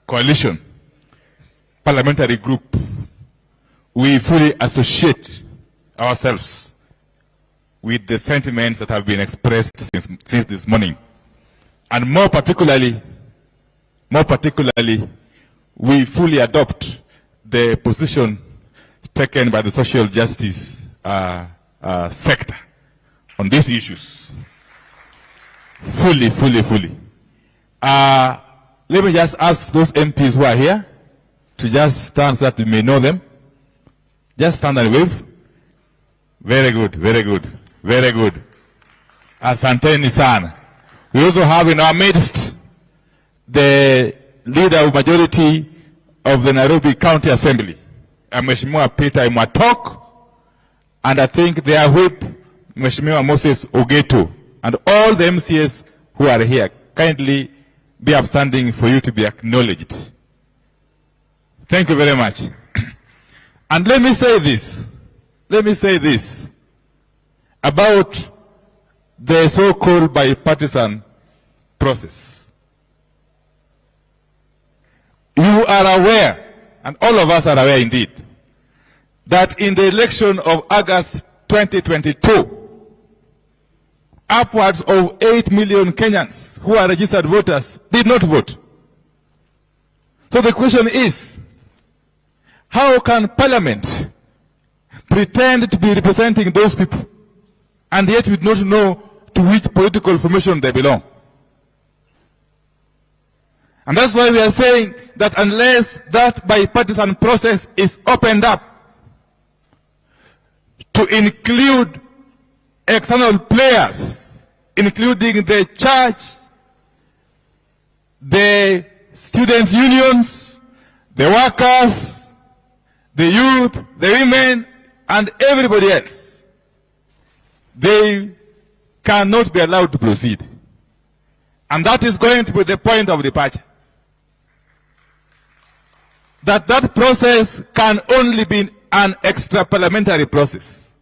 coalition parliamentary group, we fully associate ourselves with the sentiments that have been expressed since this morning. And more particularly, we fully adopt the position taken by the social justice sector on these issues. Fully. Let me just ask those MPs who are here to just stand so that we may know them. Just stand and wave. Very good. Asanteni sana. We also have in our midst the leader of majority of the Nairobi County Assembly, Mheshimiwa Peter Imwatok, and I think their whip, Mheshimiwa Moses Ogeto, and all the MCS who are here. Kindly be upstanding for you to be acknowledged. Thank you very much. And let me say this about the so-called bipartisan process. You are aware, and all of us are aware indeed, that in the election of August 2022, upwards of 8 million Kenyans who are registered voters did not vote. So the question is, how can Parliament pretend to be representing those people and yet we do not know to which political formation they belong? And that's why we are saying that unless that bipartisan process is opened up to include external players, including the church, the student unions, the workers, the youth, the women, and everybody else, they cannot be allowed to proceed. And that is going to be the point of departure. That process can only be an extra-parliamentary process.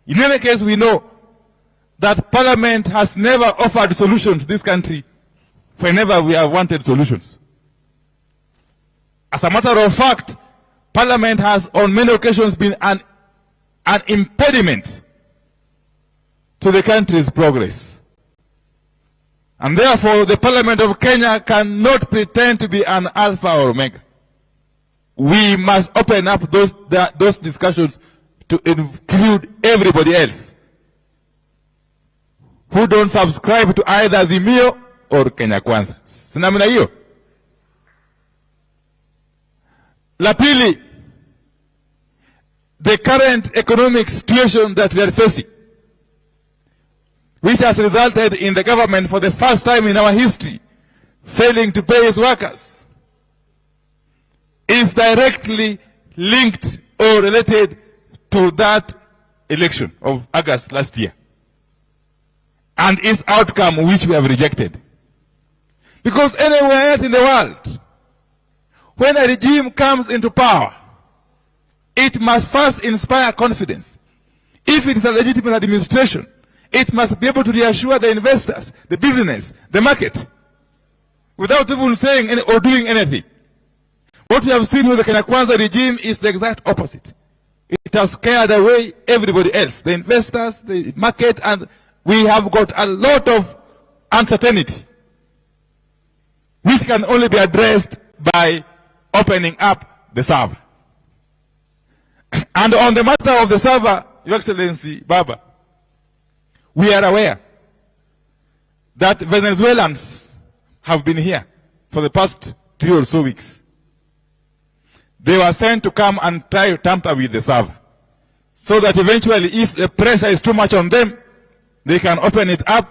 In any case, we know that Parliament has never offered solutions to this country whenever we have wanted solutions. As a matter of fact, Parliament has on many occasions been an impediment to the country's progress. And therefore, the Parliament of Kenya cannot pretend to be an alpha or omega. We must open up those discussions to include everybody else who don't subscribe to either Azimio or Kenya Kwanza. Sinamina hiyo. La pili, the current economic situation that we are facing, which has resulted in the government for the first time in our history failing to pay its workers, is directly linked or related to that election of August last year and its outcome, which we have rejected. Because anywhere else in the world, when a regime comes into power, it must first inspire confidence. If it is a legitimate administration, it must be able to reassure the investors, the business, the market, without even saying or doing anything. What we have seen with the Kenya Kwanza regime is the exact opposite. It has scared away everybody else, the investors, the market, and we have got a lot of uncertainty, which can only be addressed by opening up the server. And on the matter of the server, Your Excellency Baba, we are aware that Venezuelans have been here for the past 3 or so weeks. They were sent to come and try to tamper with the server, so that eventually, if the pressure is too much on them, they can open it up,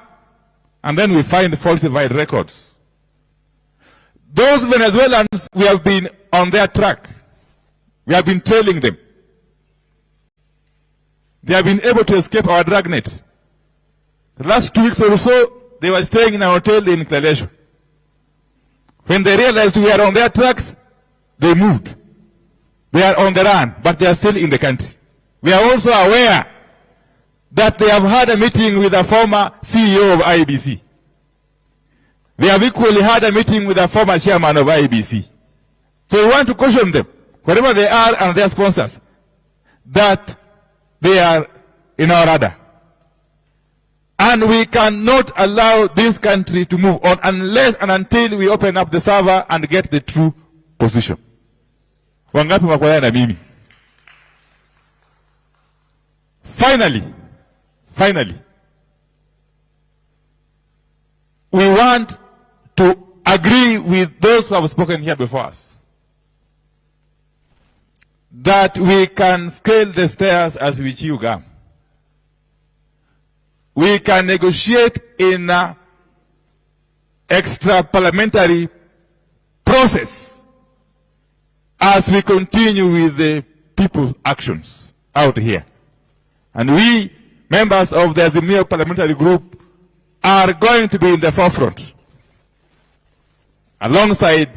and then we find falsified records. Those Venezuelans, we have been on their track. We have been trailing them. They have been able to escape our dragnet. The last 2 weeks or so, they were staying in a hotel in Kileleshwa. When they realized we are on their tracks, they moved. They are on the run, but they are still in the country. We are also aware that they have had a meeting with a former CEO of IEBC. They have equally had a meeting with a former chairman of IEBC. So we want to caution them, wherever they are and their sponsors, that they are in our radar. And we cannot allow this country to move on unless and until we open up the server and get the true position. Wangapi makubaliana na mimi? Finally, we want to agree with those who have spoken here before us that we can scale the stairs as we chew gum. We can negotiate in an extra parliamentary process as we continue with the people's actions out here. And we, members of the Azimio parliamentary group, are going to be in the forefront alongside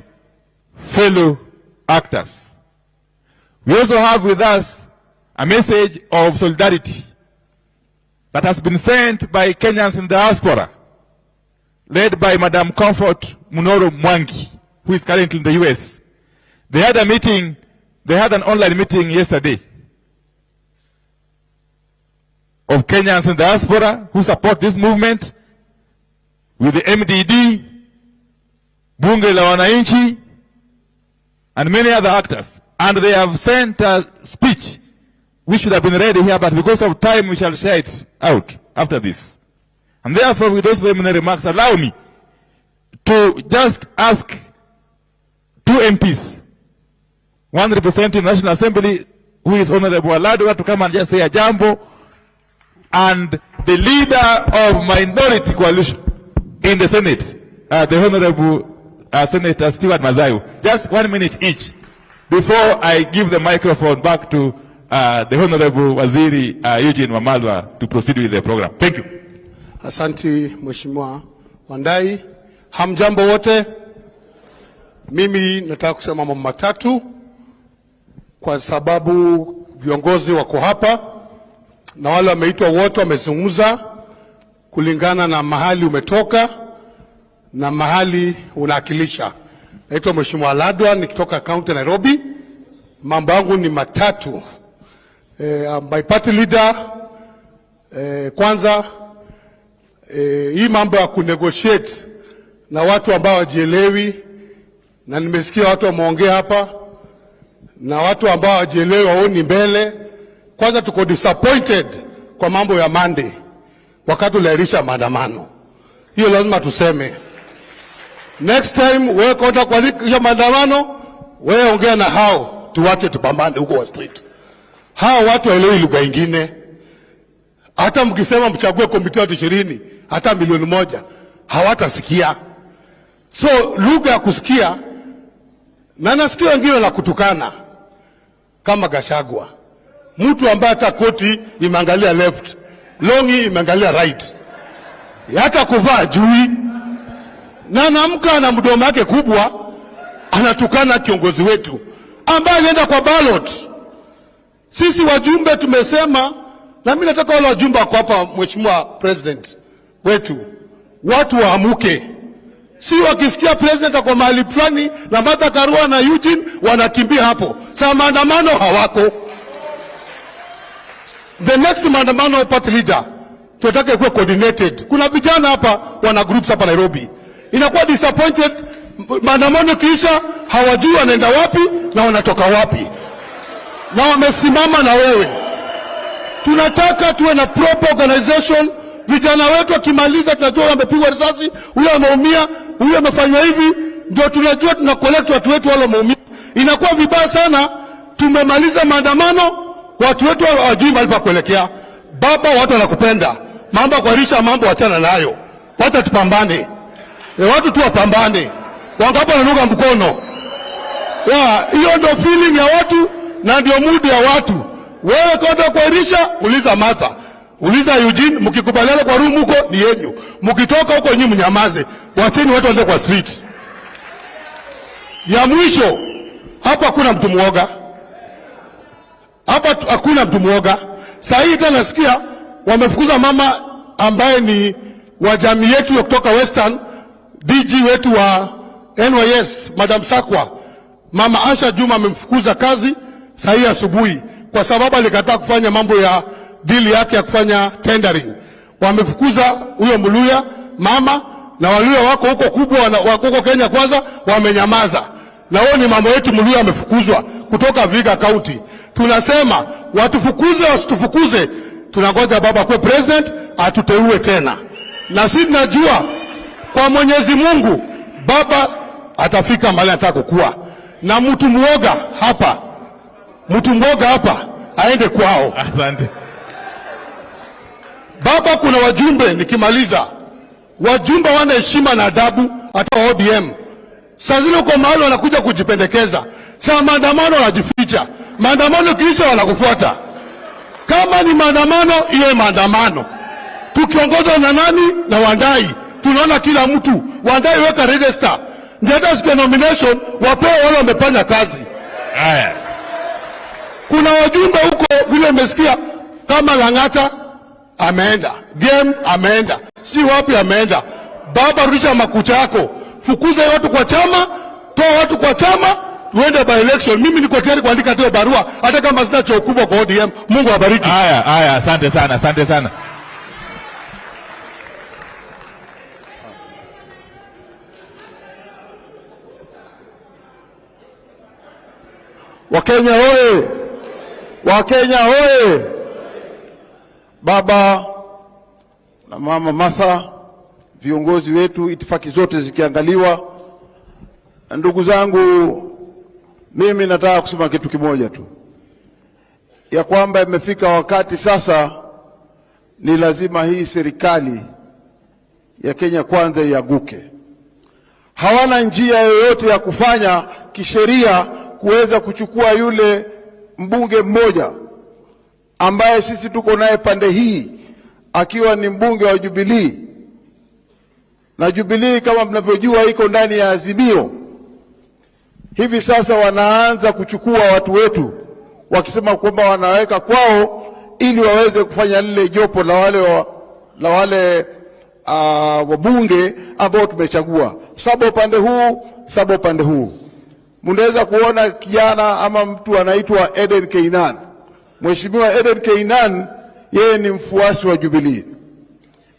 fellow actors. We also have with us a message of solidarity that has been sent by Kenyans in the diaspora, led by Madam Comfort Munoro Mwangi, who is currently in the US. They had an online meeting yesterday of Kenyans in the diaspora who support this movement with the MDD, Bunge la Wananchi, and many other actors. And they have sent a speech which should have been read here, but because of time we shall share it out after this. And therefore, with those preliminary remarks, allow me to just ask two MPs, one representing the National Assembly, who is Honorable Aladwa, to come and just say a jambo, and the leader of minority coalition in the Senate, the Honorable Senator Stewart Mazayo. Just 1 minute each before I give the microphone back to the Honorable Waziri Eugene Wamalwa to proceed with the program. Thank you. Asante Mheshimiwa Wandai. Hamjambo wote. Mimi nataka kusema mambo matatu kwa sababu viongozi wako hapa na wale wameitwa wote wamezungumza kulingana na mahali umetoka na mahali unawakilisha. Naitwa Mheshimiwa Aladwa nikitoka kaunti Nairobi. Mambo yangu ni matatu. My party leader, kwanza hii mambo ya kunegotiate na watu ambao hawajielewi, na nimesikia watu wameongea hapa na watu ambao hawajielewi waoni mbele. Kwanza tuko disappointed kwa mambo ya Monday wakati ulairisha maandamano. Hiyo lazima tuseme. Next time wewe kwenda kwa hiyo maandamano, wewe ongea na hao tuwache tupambane huko wa street. Hao watu waelewi lugha nyingine. Hata mkisema mchague komiti ya 20, hata milioni 1, hawatasikia. So lugha ya kusikia, na nasikia wengine la kutukana kama Gachagua. Mtu ambaye hata koti imeangalia left, longi imeangalia right. Hata kuvaa jui. Na anamka na mdomo wake kubwa anatukana kiongozi wetu ambaye anaenda kwa ballot. Sisi wajumbe tumesema, na mimi nataka wale wajumbe wako hapa Mheshimiwa President wetu, watu waamuke. Si wakisikia president kwa mahali fulani na Martha Karua na Eugene wanakimbia hapo. Sasa maandamano hawako. The next maandamano party leader tunataka ikuwe coordinated. Kuna vijana hapa wana groups hapa Nairobi. Inakuwa disappointed, maandamano kisha hawajui wanaenda wapi na wanatoka wapi. Na wamesimama na wewe. Tunataka tuwe na proper organization. Vijana wetu wakimaliza tunajua wamepigwa risasi, huyo ameumia, huyo amefanywa hivi, ndio tunajua tuna collect watu wetu wale wameumia. Inakuwa vibaya sana tumemaliza maandamano, watu wetu hawajui mahali pa kuelekea. Baba, watu wanakupenda. Mambo kuarisha mambo achana nayo. Watu tupambane. Watu tu wapambane. Wangapo wananuka mkono. Hiyo ndio feeling ya watu na ndio mood ya watu. Wewe kwenda kuarisha, uliza Martha. Uliza Eugene, mkikubaliana kwa room huko ni yenyu. Mkitoka huko nyinyi mnyamaze. Wacheni watu waende kwa street. Ya mwisho, hapa hakuna mtu muoga. Hapa hakuna mtu muoga. Sasa hii tena nasikia wamefukuza mama ambaye ni wa jamii yetu kutoka Western, DG wetu wa NYS, Madam Sakwa. Mama Asha Juma amemfukuza kazi sahi asubuhi kwa sababu alikataa kufanya mambo ya dili yake ya kufanya tendering. Wamefukuza huyo Muluya mama, na Waluya wako huko kubwa wako huko Kenya Kwanza wamenyamaza. Na wao ni mambo yetu. Muluya amefukuzwa kutoka Vihiga County. Tunasema watufukuze wasitufukuze, tunangoja baba kwa president atuteue tena. Na sisi tunajua kwa Mwenyezi Mungu baba atafika mahali anataka kuwa. Na mtu mwoga hapa aende kwao. Asante. Baba, kuna wajumbe, nikimaliza, wajumbe wana heshima na adabu hata ODM. Saa zile uko mahali wanakuja kujipendekeza. Saa maandamano wanajificha. Maandamano kisha wanakufuata. Kama ni maandamano, iwe maandamano. Tukiongozwa na nani? Na Wandai. Tunaona kila mtu. Wandai weka register. Njata sikia nomination, wapewe wale wamefanya kazi. Kuna wajumbe huko vile umesikia kama Langata ameenda, game ameenda, si wapi ameenda. Baba, rudisha makucha yako. Fukuza watu kwa chama, toa watu kwa chama, tuende by election. Mimi niko tayari kuandika hiyo barua hata kama sina cheo kubwa kwa ODM. Mungu awabariki. Haya, asante sana. Wakenya hoye! Wakenya hoye! Baba na mama Martha, viongozi wetu, itifaki zote zikiangaliwa, ndugu zangu, mimi nataka kusema kitu kimoja tu, ya kwamba imefika wakati sasa ni lazima hii serikali ya Kenya Kwanza iaguke. Hawana njia yoyote ya kufanya kisheria kuweza kuchukua yule mbunge mmoja ambaye sisi tuko naye pande hii, akiwa ni mbunge wa Jubilee. Na Jubilee kama mnavyojua iko ndani ya Azimio. Hivi sasa wanaanza kuchukua watu wetu wakisema kwamba wanaweka kwao ili waweze kufanya lile jopo la wale wabunge ambao tumechagua, saba upande huu, saba upande huu. Mnaweza kuona kijana ama mtu anaitwa Eden Keinan. Mheshimiwa Eden Keinan, yeye ni mfuasi wa Jubilee.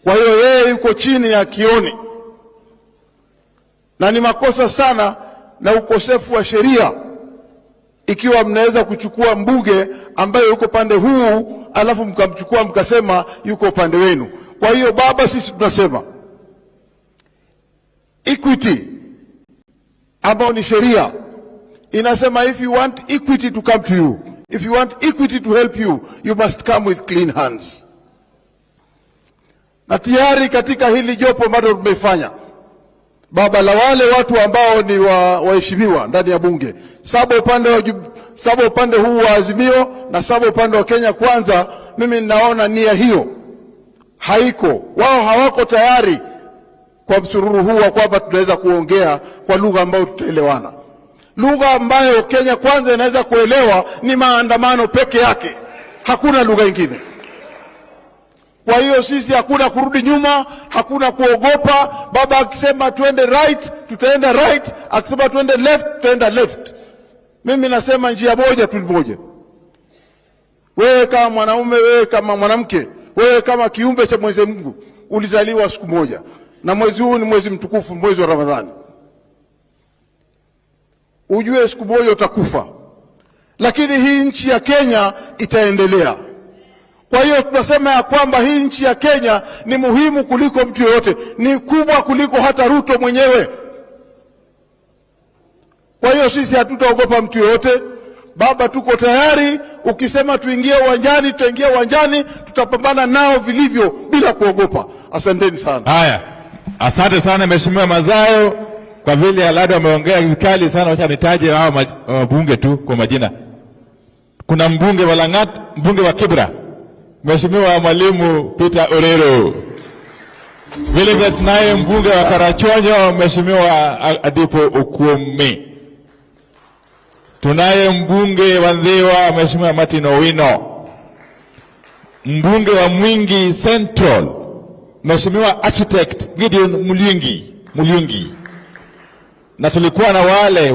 Kwa hiyo yeye yuko chini ya Kioni. Na ni makosa sana na ukosefu wa sheria ikiwa mnaweza kuchukua mbunge ambaye yuko pande huu alafu mkamchukua mkasema yuko pande wenu. Kwa hiyo baba, sisi tunasema equity ambao ni sheria inasema, if you want equity to come to you, if you want equity to help you, you must come with clean hands. Na tayari katika hili jopo ambalo tumefanya baba, la wale watu ambao ni waheshimiwa ndani ya bunge, saba upande huu wa Azimio na saba upande wa Kenya Kwanza, mimi ninaona nia hiyo haiko. Wao hawako tayari kwa msururu huu wa kwamba tunaweza kuongea kwa lugha ambayo tutaelewana. Lugha ambayo Kenya Kwanza inaweza kuelewa ni maandamano peke yake, hakuna lugha nyingine. Kwa hiyo sisi hakuna kurudi nyuma, hakuna kuogopa. Baba akisema tuende right, tutaenda right. Akisema tuende left, tutaenda left. Mimi nasema njia moja tu moja. Wewe kama mwanaume, wewe kama mwanamke, wewe kama kiumbe cha Mwenyezi Mungu, ulizaliwa siku moja. Na mwezi huu ni mwezi mtukufu, mwezi wa Ramadhani. Ujue siku moja utakufa. Lakini hii nchi ya Kenya itaendelea. Kwa hiyo tunasema ya kwamba hii nchi ya Kenya ni muhimu kuliko mtu yoyote, ni kubwa kuliko hata Ruto mwenyewe. Kwa hiyo sisi hatutaogopa mtu yoyote. Baba, tuko tayari. Ukisema tuingie uwanjani, tutaingia uwanjani, tutapambana nao vilivyo bila kuogopa. Asanteni sana. Haya, asante sana Mheshimiwa Mazayo, kwa vile alado ameongea vikali sana. Wacha nitaje hao mbunge tu kwa majina. Kuna mbunge wa Langat, mbunge wa Kibra, Mheshimiwa Mwalimu Peter Orero. Vile vile tunaye mbunge wa Karachonyo, Mheshimiwa Adipo Okuome. Tunaye mbunge wa Ndhewa, Mheshimiwa Martin Owino. Mbunge wa Mwingi Central, Mheshimiwa Architect Gideon Mulungi. na tulikuwa na wale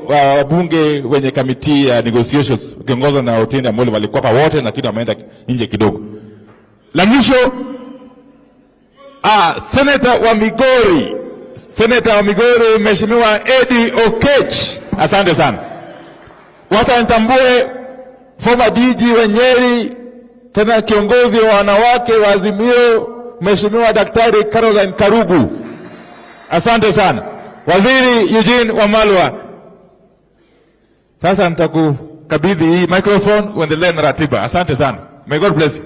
wabunge wenye kamiti ya negotiations ukiongozwa na Otiende Amolo walikuwa pa wote, na kitu wameenda nje kidogo. La mwisho Senator wa Migori Mheshimiwa Eddie Okech, asante sana. Wacha nitambue former DG wa Nyeri, tena kiongozi wa wanawake wa Azimio Mheshimiwa Daktari Caroline Karugu, asante sana. Waziri Eugene Wamalwa, sasa nitakukabidhi hii microphone uendelee na ratiba. Asante sana. May God bless you.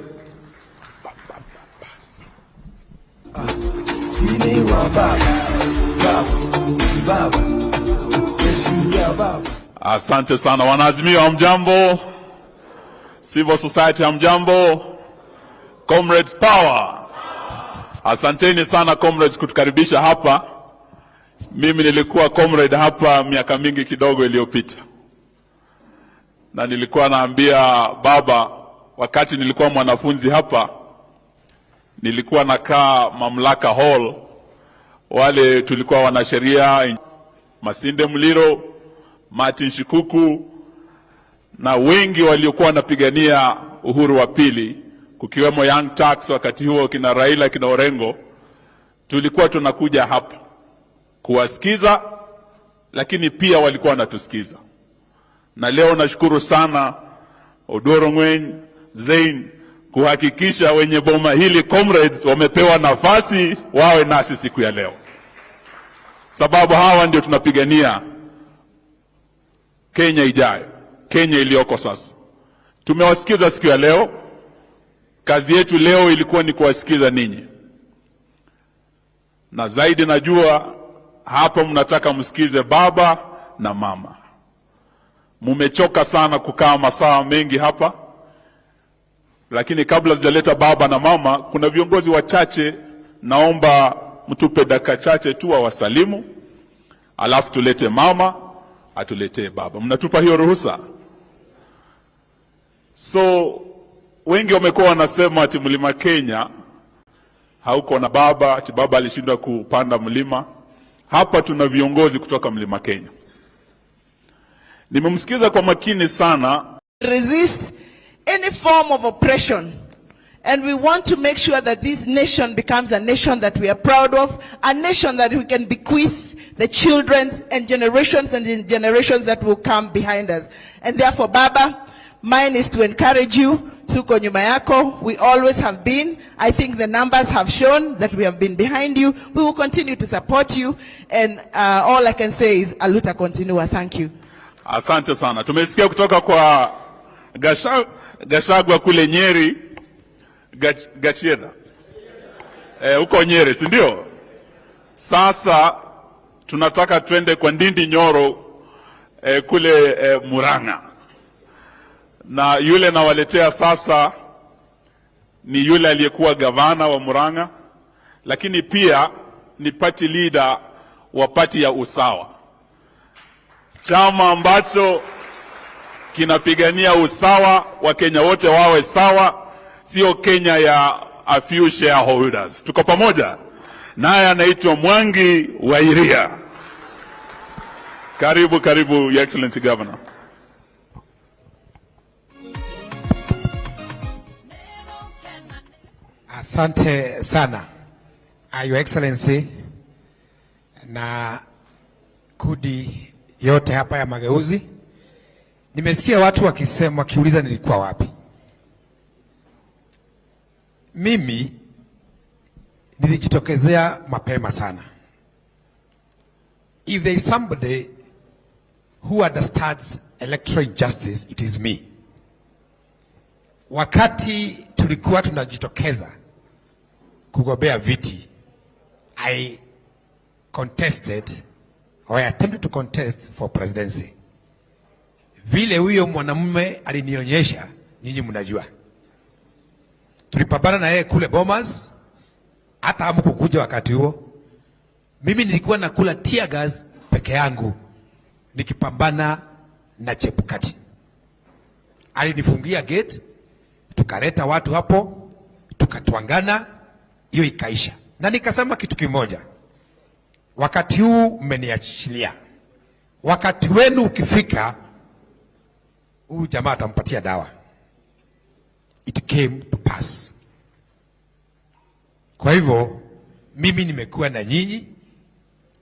Asante sana. Wanaazimio hamjambo, civil society hamjambo, comrades power. Asanteni sana comrades kutukaribisha hapa. Mimi nilikuwa comrade hapa miaka mingi kidogo iliyopita, na nilikuwa naambia baba wakati nilikuwa mwanafunzi hapa, nilikuwa nakaa Mamlaka Hall, wale tulikuwa wanasheria Masinde Muliro, Martin Shikuku na wengi waliokuwa wanapigania uhuru wa pili, kukiwemo Young Turks wakati huo, kina Raila, kina Orengo. Tulikuwa tunakuja hapa kuwasikiza, lakini pia walikuwa wanatusikiza. Na leo nashukuru sana Odoro Ngwen, Zain, kuhakikisha wenye boma hili comrades wamepewa nafasi wawe nasi siku ya leo, sababu hawa ndio tunapigania Kenya ijayo, Kenya iliyoko sasa. Tumewasikiza siku ya leo. Kazi yetu leo ilikuwa ni kuwasikiza ninyi, na zaidi najua hapa mnataka msikize baba na mama. Mumechoka sana kukaa masaa mengi hapa, lakini kabla sijaleta baba na mama, kuna viongozi wachache naomba mtupe dakika chache tu wasalimu, alafu tulete mama, atuletee baba. Mnatupa hiyo ruhusa? So wengi wamekuwa wanasema ati mlima Kenya hauko na baba, ati baba alishindwa kupanda mlima. Hapa tuna viongozi kutoka mlima Kenya. Nimemsikiza kwa makini sana. Resist any form of oppression, and we want to make sure that this nation becomes a nation that we are proud of, a nation that we can bequeath the children and generations that will come behind us. And therefore, Baba, mine is to encourage you. Tuko nyuma yako. We always have been. I think the numbers have shown that we have been behind you. We will continue to support you. And all I can say is, aluta continua. Thank you. Asante sana. Tumesikia kutoka kwa Gashagwa kule Nyeri, Gachieda. Huko Nyeri, si ndio? Sasa tunataka twende kwa Ndindi Nyoro kule Murang'a. Na yule nawaletea sasa ni yule aliyekuwa gavana wa Murang'a, lakini pia ni party leader wa party ya Usawa, chama ambacho kinapigania usawa wa Kenya wote wawe sawa, sio Kenya ya a few shareholders. Tuko pamoja? Naye anaitwa Mwangi wa Iria. Karibu, Your Excellency Governor. Asante sana, Your Excellency, na kudi yote hapa ya mageuzi. Nimesikia watu wakiuliza nilikuwa wapi. Mimi nilijitokezea mapema sana. If there is somebody who understands electoral justice, it is me. Wakati tulikuwa tunajitokeza kugombea viti, I contested or I attempted to contest for presidency. Vile huyo mwanamume alinionyesha, nyinyi mnajua. Tulipambana na yeye kule Bomas, hata hamkukuja wakati huo. Mimi nilikuwa nakula tear gas peke yangu nikipambana na Chebukati. Alinifungia gate, tukaleta watu hapo, tukatwangana, hiyo ikaisha. Na nikasema kitu kimoja, wakati huu mmeniachilia. Wakati wenu ukifika, huyu jamaa atampatia dawa. It came to pass. Kwa hivyo mimi nimekuwa na nyinyi,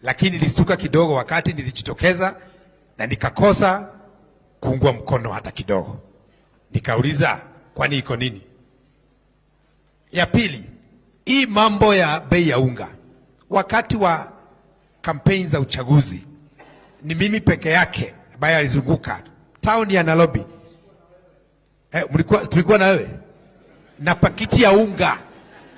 lakini nilistuka kidogo wakati nilijitokeza na nikakosa kuungwa mkono hata kidogo. Nikauliza, kwani iko nini? Ya pili, hii mambo ya bei ya unga. Wakati wa kampeni za uchaguzi, ni mimi peke yake ambaye alizunguka town ya Nairobi. Tulikuwa na wewe na pakiti ya unga.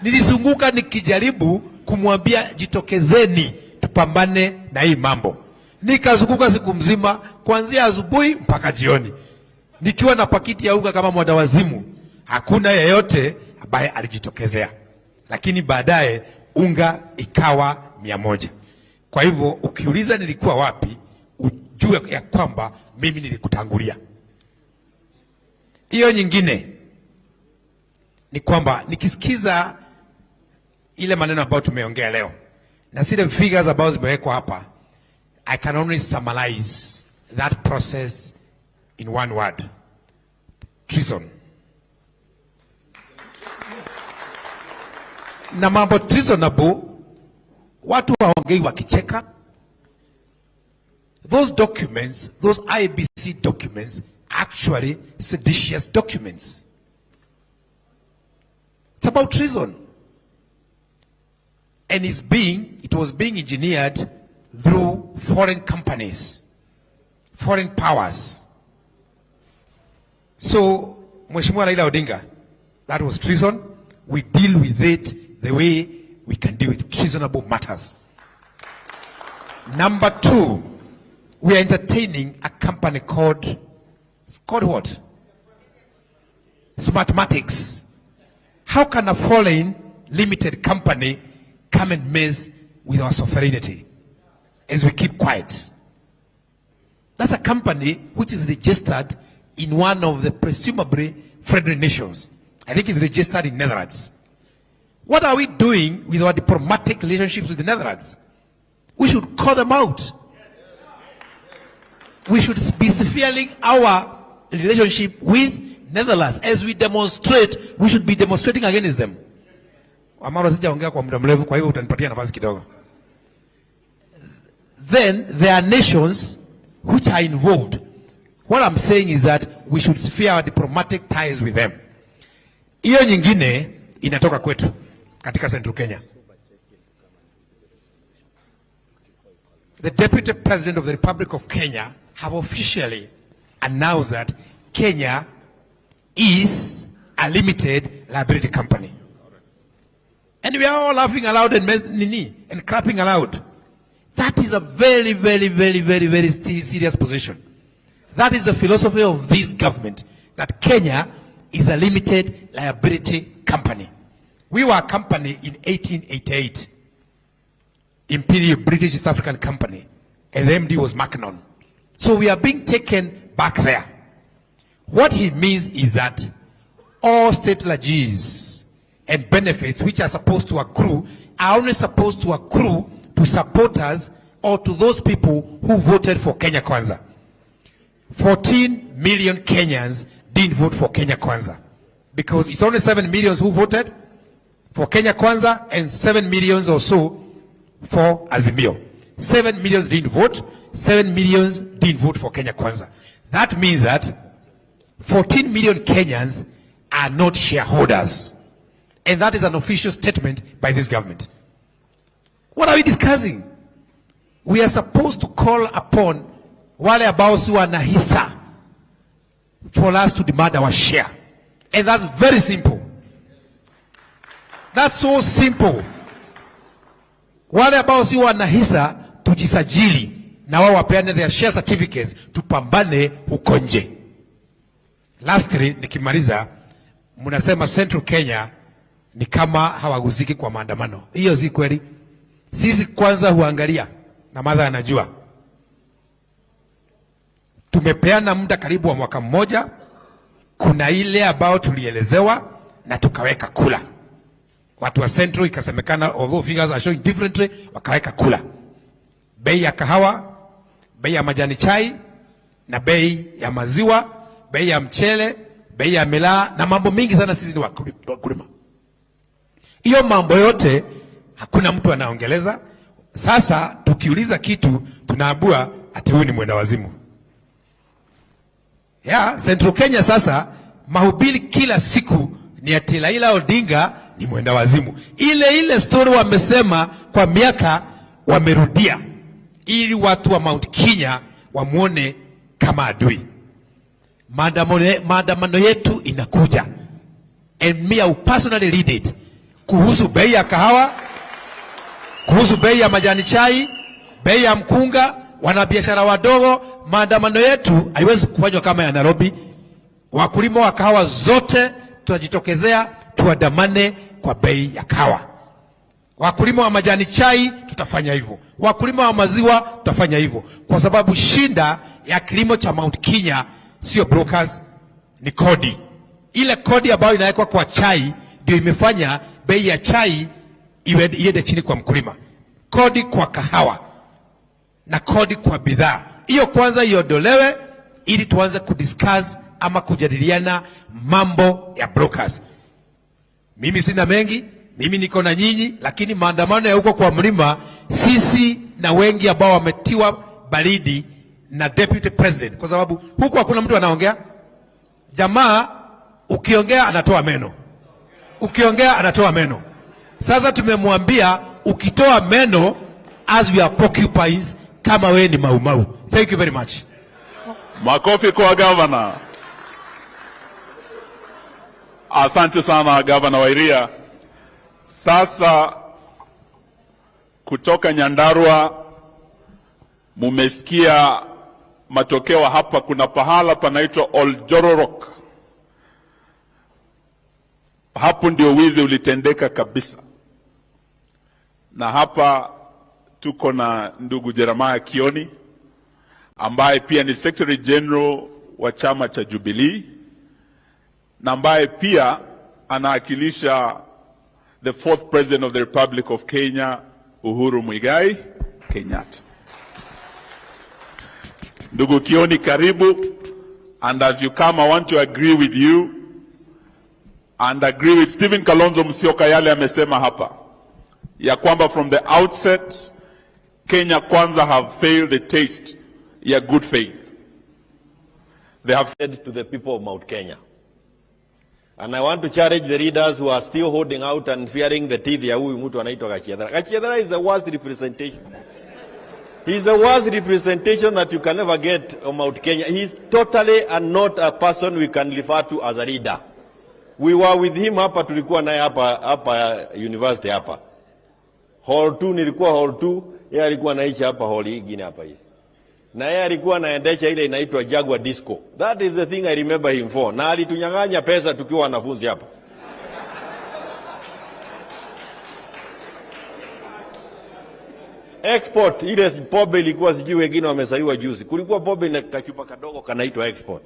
Nilizunguka nikijaribu kumwambia jitokezeni tupambane na hii mambo. Nikazunguka siku mzima kuanzia asubuhi mpaka jioni, nikiwa na pakiti ya unga kama mwadawazimu. Hakuna yeyote ambaye alijitokezea, lakini baadaye unga ikawa 100. Kwa hivyo ukiuliza nilikuwa wapi, ujue ya kwamba mimi nilikutangulia. Hiyo nyingine ni kwamba nikisikiza ile maneno ambayo tumeongea leo na zile figures ambazo zimewekwa hapa, I can only summarize that process in one word: treason. Na mambo treasonable, watu waongei wakicheka. Those documents, those IBC documents, actually seditious documents. It's about treason. And it was being engineered through foreign companies, foreign powers. So, Mheshimiwa Raila Odinga, that was treason. We deal with it the way we can deal with treasonable matters. Number 2, we are entertaining a company called what? Smartmatics. How can a foreign limited company come and mess with our sovereignty as we keep quiet? That's a company which is registered in one of the presumably friendly nations. I think it's registered in Netherlands. What are we doing with our diplomatic relationships with the Netherlands? We should call them out. We should be severely our relationship with Netherlands. As we demonstrate, we should be demonstrating against them. Then there are nations which are involved. What I'm saying is that we should sever our diplomatic ties with them. Hiyo nyingine inatoka kwetu katika Central Kenya. The Deputy President of the Republic of Kenya have officially announced that Kenya is a limited liability company. And we are all laughing aloud and clapping aloud. That is a very, very, very, very, very serious position. That is the philosophy of this government, that Kenya is a limited liability company. We were a company in 1888, Imperial British East African Company, and the MD was Mackinnon. So we are being taken back there. What he means is that all state legacies and benefits which are supposed to accrue are only supposed to accrue to supporters or to those people who voted for Kenya Kwanza. 14 million Kenyans didn't vote for Kenya Kwanza because it's only 7 million who voted for Kenya Kwanza and 7 million or so for Azimio. 7 million didn't vote, 7 million didn't vote for Kenya Kwanza. That means that 14 million Kenyans are not shareholders. And that is an official statement by this government. What are we discussing? We are supposed to call upon wale ambao si wana hisa for us to demand our share. And that's very simple. That's so simple. Wale ambao si wana hisa tujisajili na wao wapeane their share certificates, tupambane huko nje. Lastly, nikimaliza, mnasema Central Kenya ni kama hawaguziki kwa maandamano. Hiyo si kweli. Sisi kwanza huangalia, na madha anajua. Tumepeana muda karibu wa mwaka mmoja. Kuna ile ambao tulielezewa na tukaweka kula. Watu wa Central ikasemekana, although figures are showing differently, wakaweka kula. bei ya kahawa, bei ya majani chai, na bei ya maziwa, bei ya mchele, bei ya milaa na mambo mingi sana. Sisi ni wakulima. Hiyo mambo yote hakuna mtu anaongeleza. Sasa tukiuliza kitu tunaambua ati huyu ni mwenda wazimu. Central Kenya sasa mahubiri kila siku ni ati Raila Odinga ni mwenda wazimu. Ile story wamesema kwa miaka wamerudia ili watu wa Mount Kenya wamuone kama adui. Maandamano yetu inakuja. And me I personally lead it. Kuhusu bei ya kahawa, kuhusu bei ya majani chai, bei ya mkunga, wanabiashara wadogo. Maandamano yetu haiwezi kufanywa kama ya Nairobi. Wakulima wa kahawa zote tutajitokezea tuandamane kwa bei ya kahawa. Wakulima wa majani chai tutafanya hivyo. Wakulima wa maziwa tutafanya hivyo. Kwa sababu shinda ya kilimo cha Mount Kenya sio brokers, ni kodi. Ile kodi ambayo inawekwa kwa chai ndio imefanya bei ya chai iende chini kwa mkulima. Kodi kwa kahawa na kodi kwa bidhaa. Hiyo kwanza iondolewe ili tuanze kudiscuss ama kujadiliana mambo ya brokers. Mimi sina mengi, mimi niko na nyinyi, lakini maandamano ya huko kwa mlima, sisi na wengi ambao wametiwa baridi na deputy president, kwa sababu huko hakuna mtu anaongea. Jamaa ukiongea anatoa meno. Ukiongea anatoa meno. Sasa tumemwambia ukitoa meno as we are porcupines kama we ni maumau. Thank you very much. Makofi kwa governor. Asante sana Governor Wairia. Sasa kutoka Nyandarua mumesikia matokeo hapa. Kuna pahala panaitwa Oljororok. Hapo ndio wizi ulitendeka kabisa. Na hapa tuko na ndugu Jeremiah Kioni ambaye pia ni Secretary General wa chama cha Jubilee na ambaye pia anawakilisha the fourth President of the Republic of Kenya, Uhuru Muigai Kenyatta. Ndugu Kioni, karibu. And as you come, I want to agree with you and agree with Stephen Kalonzo Musyoka yale amesema hapa ya kwamba from the outset Kenya Kwanza have failed the taste ya good faith. They have said to the people of Mount Kenya. And I want to challenge the leaders who are still holding out and fearing the teeth ya huyu mtu anaitwa Gachiedhara. Gachiedhara is the worst representation. He is the worst representation that you can ever get on Mount Kenya. He is totally and not a person we can refer to as a leader. We were with him hapa, tulikuwa naye hapa university hapa. Hall 2 nilikuwa hall 2, yeye alikuwa anaishi hapa hall nyingine hapa hii. Na yeye alikuwa anaendesha ile inaitwa Jaguar Disco. That is the thing I remember him for. Na alitunyang'anya pesa tukiwa wanafunzi hapa. Export ile pombe ilikuwa sijui wengine wamesaliwa juzi. Kulikuwa pombe na kachupa kadogo kanaitwa export.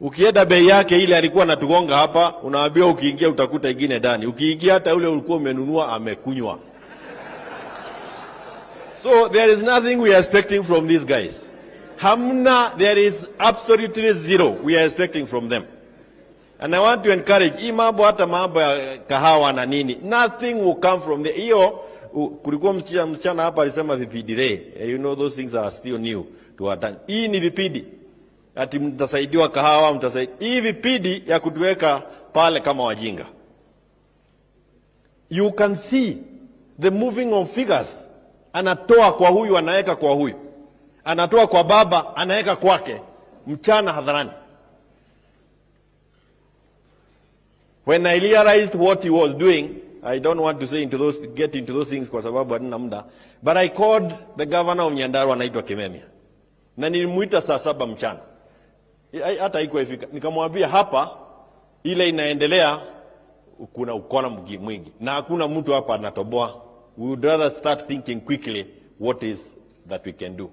Ukienda bei yake ile alikuwa anatugonga hapa, unaambiwa ukiingia utakuta ingine ndani. Ukiingia hata ule ulikuwa umenunua amekunywa. So there is nothing we are expecting from these guys. Hamna, there is absolutely zero we are expecting from them. And I want to encourage, hii mambo hata mambo ya kahawa na nini, nothing will come from the, hiyo, kulikuwa msichana hapa alisema vipidi. You know those things are still new to our time. Hii ni vipidi. Ati mtasaidiwa kahawa, mtasaidiwa. Hii vipidi ya kutuweka pale kama wajinga. You can see the moving of figures. Anatoa kwa huyu, anaweka kwa huyu. Anatoa kwa baba, anaweka kwake. Mchana hadharani. When I realized what he was doing, I don't want to say get into those things kwa sababu hadina muda, but I called the governor of Nyandarua anaitwa Kimemia. Na nilimuita saa 7 mchana. Hata haikuwa ifika. Nikamwambia hapa ile inaendelea kuna ukona mwingi. Na hakuna mtu hapa anatoboa. We would rather start thinking quickly what is that we can do.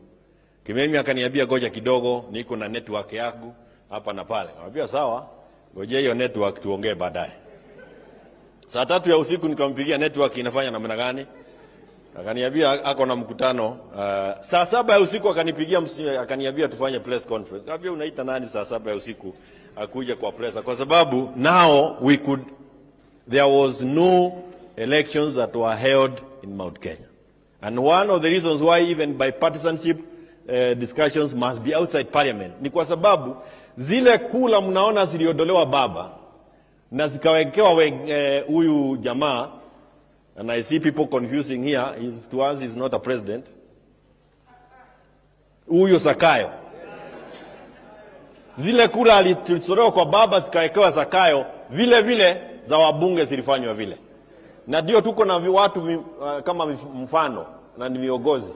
Kimemia akaniambia goja kidogo, niko na network yangu hapa na pale. Nikamwambia sawa, ngoja hiyo network tuongee baadaye. Saa 3 ya usiku nikampigia, network inafanya namna gani? Akaniambia ako na mkutano saa 7 ya usiku, akanipigia akaniambia tufanye press conference. Akaniambia unaita nani saa 7 ya usiku akuja kwa press? Kwa sababu now there was no elections that were held in Mount Kenya, and one of the reasons why even bipartisanship discussions must be outside parliament ni kwa sababu zile kula mnaona ziliondolewa baba na zikawekewa huyu jamaa. And I see people confusing here. To us, he's not a president. Huyo Zakayo. Zile kura alitolewa kwa baba zikawekewa Zakayo, vile vile za wabunge zilifanywa vile. Na ndio tuko na watu kama mfano na ni viongozi.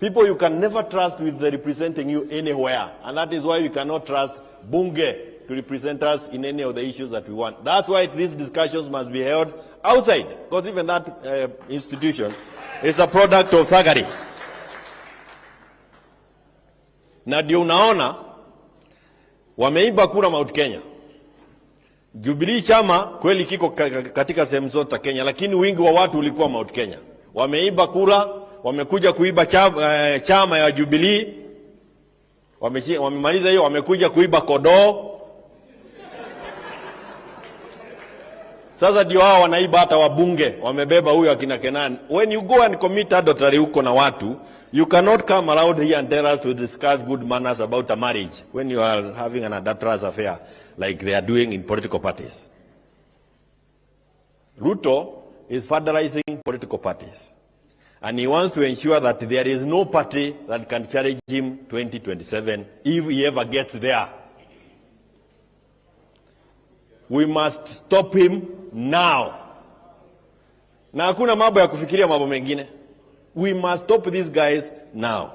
People you can never trust with the representing you anywhere. And that is why we cannot trust bunge to represent us in any of the issues that we want. That's why these discussions must be held outside, because even that institution is a product of thuggery. Na ndio unaona wameiba kura Mount Kenya. Jubilee chama kweli kiko katika sehemu zote Kenya, lakini wingi wa watu ulikuwa Mount Kenya. Wameiba kura, wamekuja kuiba chama ya Jubilee. Wamemaliza hiyo, wamekuja kuiba kodoo. Sasa ndio hao wanaiba hata wabunge, wamebeba huyo akina Kenan. When you go and commit adultery huko na watu, you cannot come around here and tell us to discuss good manners about a marriage when you are having an adulterous affair like they are doing in political parties. Ruto is federalizing political parties, and he wants to ensure that there is no party that can challenge him 2027 if he ever gets there. We must stop him now. Na hakuna mambo ya kufikiria mambo mengine. We must stop these guys now.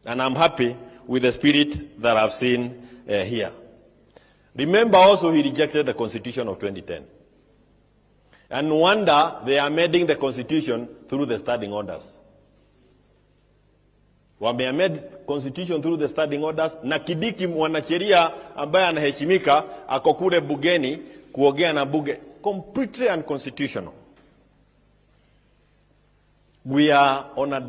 And I'm happy with the spirit that I've seen here. Remember also he rejected the Constitution of 2010. And no wonder they are amending the Constitution through the standing orders. Wameamend Constitution through the standing orders, na Kidiki mwanasheria ambaye anaheshimika ako kule bugeni kuongea na bunge. Completely unconstitutional. We are on a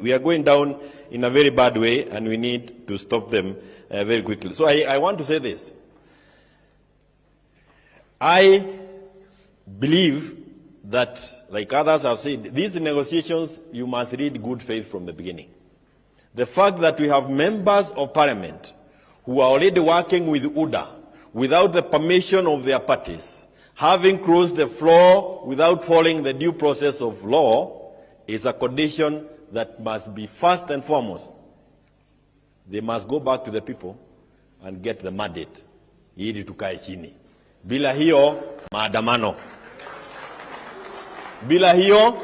we are going down in a very bad way, and we need to stop them very quickly. So I want to say this. I believe that, like others have said, these negotiations, you must read good faith from the beginning. The fact that we have members of parliament who are already working with UDA without the permission of their parties, having crossed the floor without following the due process of law, is a condition that must be first and foremost. They must go back to the people and get the mandate. Ili tukae chini. Bila hiyo, maandamano. Bila hiyo,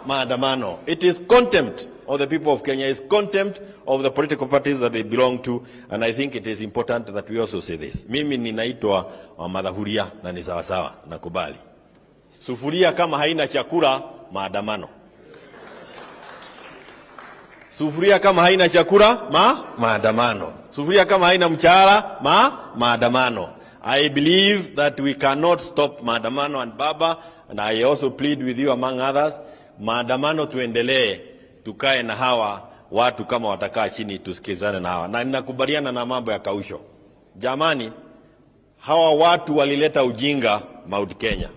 maandamano. It is contempt of the people of Kenya. It is contempt of the political parties that they belong to. And I think it is important that we also say this. Mimi ninaitwa madhahuria na ni sawasawa, nakubali. Sufuria kama haina chakula, maandamano. Sufuria kama haina chakula, maandamano. Sufuria kama haina mchara, maandamano. I believe that we cannot stop maandamano, and Baba, and I also plead with you among others, maandamano tuendelee, tukae na hawa watu kama watakaa chini tusikizane na hawa. Na ninakubaliana na mambo ya kausho. Jamani, hawa watu walileta ujinga Mount Kenya.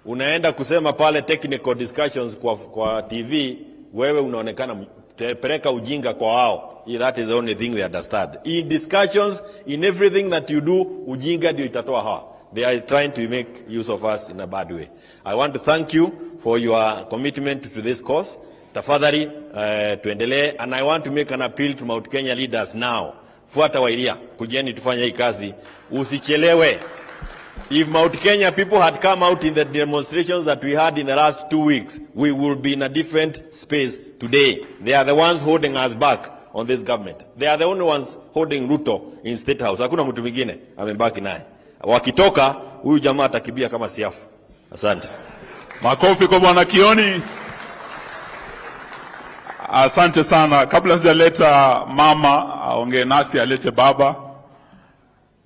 Unaenda kusema pale technical discussions kwa TV, wewe unaonekana peleka ujinga kwa wao. That is the only thing they understand. In discussions, in everything that you do, ujinga ndio itatoa hawa. They are trying to make use of us in a bad way. I want to thank you for your commitment to this cause. Tafadhali tuendelee, and I want to make an appeal to Mount Kenya leaders now. Fuata wairia, kujeni tufanye hii kazi, usichelewe. If Mount Kenya people had come out in the demonstrations that we had in the last 2 weeks, we would be in a different space today. They are the ones holding us back on this government. They are the only ones holding Ruto in State House. Hakuna mtu mwingine amebaki naye. Wakitoka, huyu jamaa atakibia kama siafu. Asante. Makofi kwa Bwana Kioni. Asante sana. Kabla sijaleta mama aongee nasi, alete baba.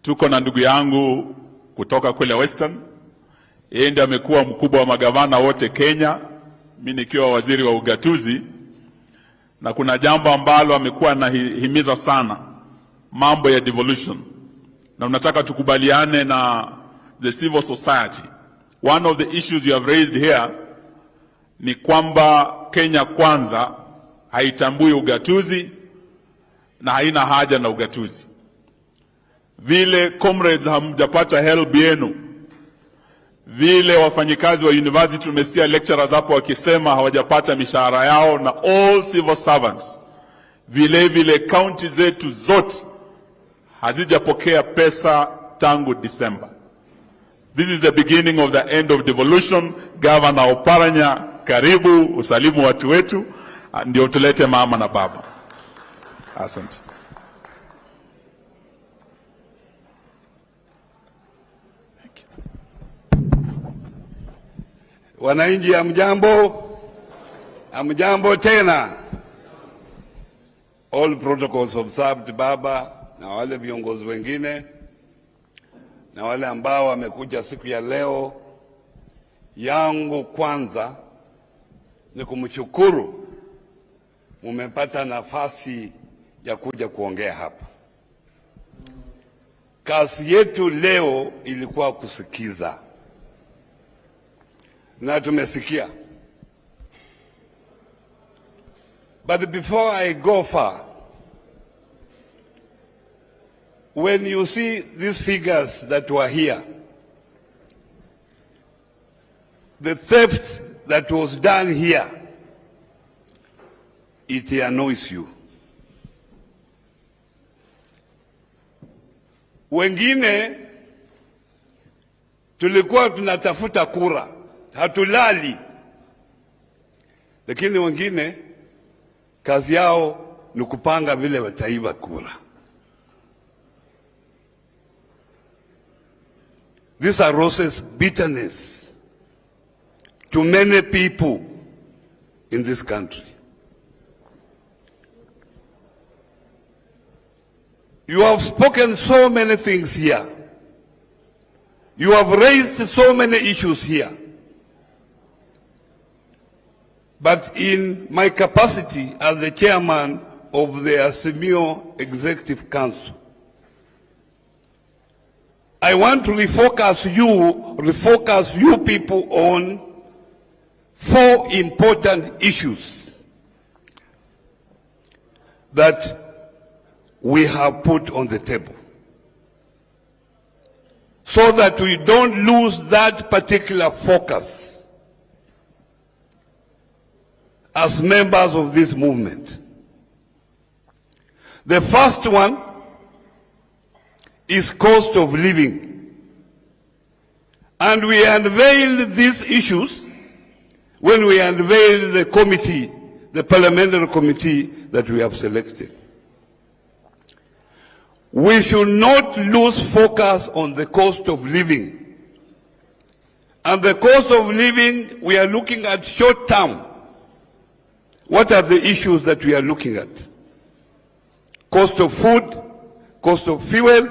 Tuko na ndugu yangu kutoka kule Western. Yeye ndiye amekuwa mkubwa wa magavana wote Kenya, mimi nikiwa waziri wa ugatuzi, na kuna jambo ambalo amekuwa anahimiza sana, mambo ya devolution, na unataka tukubaliane na the civil society. One of the issues you have raised here ni kwamba Kenya kwanza haitambui ugatuzi na haina haja na ugatuzi. Vile comrades hamjapata help yenu, vile wafanyikazi wa university tumesikia lecturers hapo wakisema hawajapata mishahara yao, na all civil servants, vile county zetu zote hazijapokea pesa tangu December. This is the beginning of the end of devolution. Governor Oparanya, karibu usalimu watu wetu, ndio tulete mama na baba. Asante. Wananchi amjambo tena. All protocols observed baba, na wale viongozi wengine na wale ambao wamekuja siku ya leo. Yangu kwanza ni kumshukuru mumepata nafasi ya kuja kuongea hapa. Kazi yetu leo ilikuwa kusikiza, na tumesikia. But before I go far, when you see these figures that were here, the theft that was done here, it annoys you. Wengine tulikuwa tunatafuta kura, hatulali, lakini wengine kazi yao ni kupanga vile wataiba kura. This arouses bitterness to many people in this country. You have spoken so many things here. You have raised so many issues here. But in my capacity as the chairman of the Azimio Executive Council, I want to refocus you people on 4 important issues that we have put on the table, so that we don't lose that particular focus as members of this movement. The first one is cost of living. And we unveiled these issues when we unveiled the committee, the parliamentary committee that we have selected. We should not lose focus on the cost of living. And the cost of living, we are looking at short term. What are the issues that we are looking at? Cost of food, cost of fuel,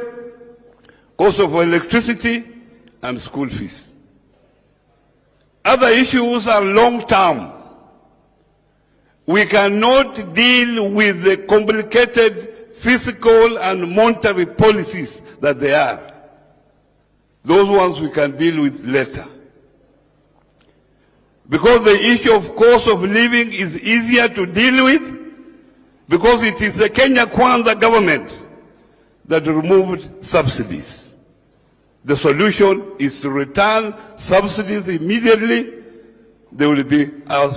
cost of electricity, and school fees. Other issues are long term. We cannot deal with the complicated fiscal and monetary policies that they are. Those ones we can deal with later. Because the issue of cost of living is easier to deal with, because it is the Kenya Kwanza government that removed subsidies. The solution is to return subsidies immediately. There will be a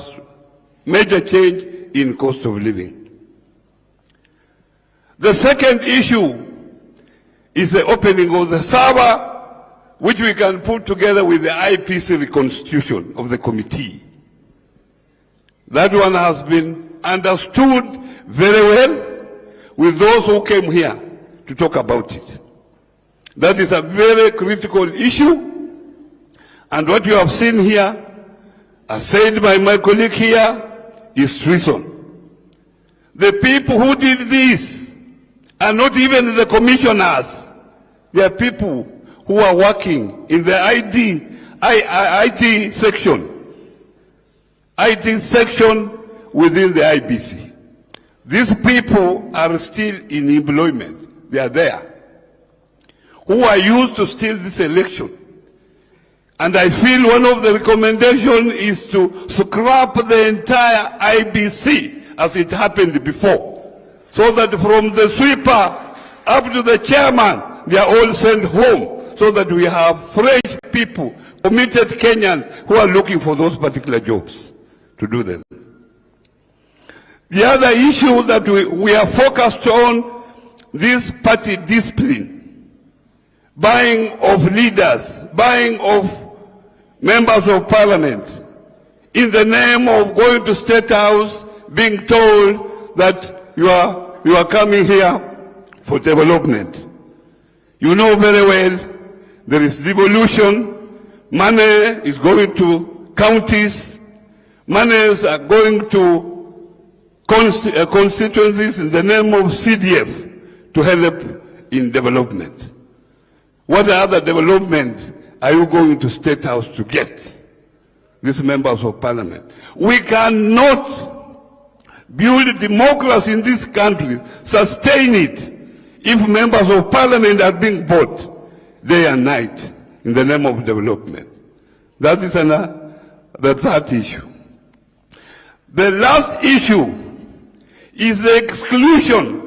major change in cost of living. The second issue is the opening of the server, which we can put together with the IPC reconstitution of the committee. That one has been understood very well with those who came here to talk about it. That is a very critical issue, and what you have seen here, as said by my colleague here, is treason. The people who did this are not even the commissioners. They are people who are working in the ID IT section within the IBC. These people are still in employment. They are there. Who are used to steal this election. And I feel one of the recommendations is to scrap the entire IBC as it happened before. So that from the sweeper up to the chairman, they are all sent home. So that we have fresh people, committed Kenyans who are looking for those particular jobs to do them. The other issue that we are focused on, this party discipline, buying of leaders, buying of members of parliament, in the name of going to State House, being told that you are coming here for development. You know very well there is devolution, money is going to counties, monies are going to constituencies in the name of CDF to help in development. What other development are you going to State House to get? These members of parliament. We cannot build democracy in this country, sustain it, if members of parliament are being bought day and night in the name of development. That is the third issue. The last issue is the exclusion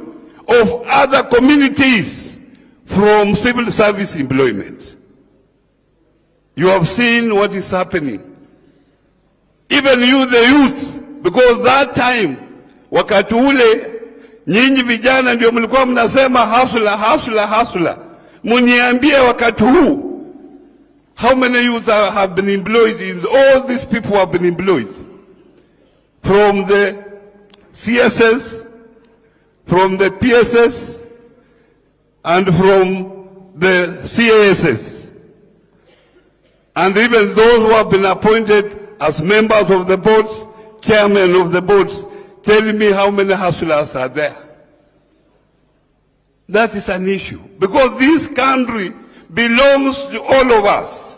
of other communities from civil service employment. You have seen what is happening. Even you, the youth, because that time, wakati ule, nyinyi vijana ndio mlikuwa mnasema hustler. Muniambie wakati huu, how many youth have been employed? All these people have been employed. From the CSS, from the PSS, and from the CASS. And even those who have been appointed as members of the boards, chairmen of the boards, tell me how many hustlers are there. That is an issue. Because this country belongs to all of us.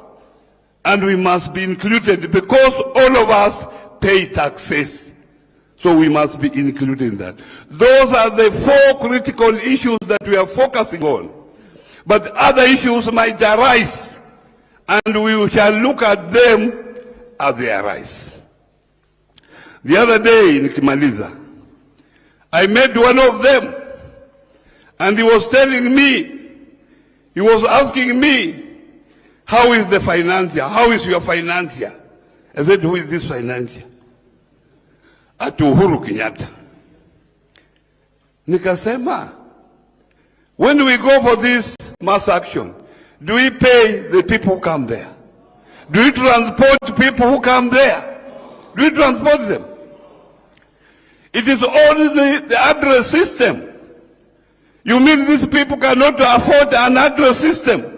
And we must be included because all of us pay taxes. So we must be included in that. Those are the four critical issues that we are focusing on. But other issues might arise, and we shall look at them as they arise. The other day in Kimaliza, I met one of them, and he was telling me, he was asking me, how is the financier? How is your financier? I said, who is this financier? At Uhuru Kenyatta. Nikasema, when we go for this mass action, do we pay the people who come there? Do we transport people who come there? Do we transport them? It is only the address system. You mean these people cannot afford an address system?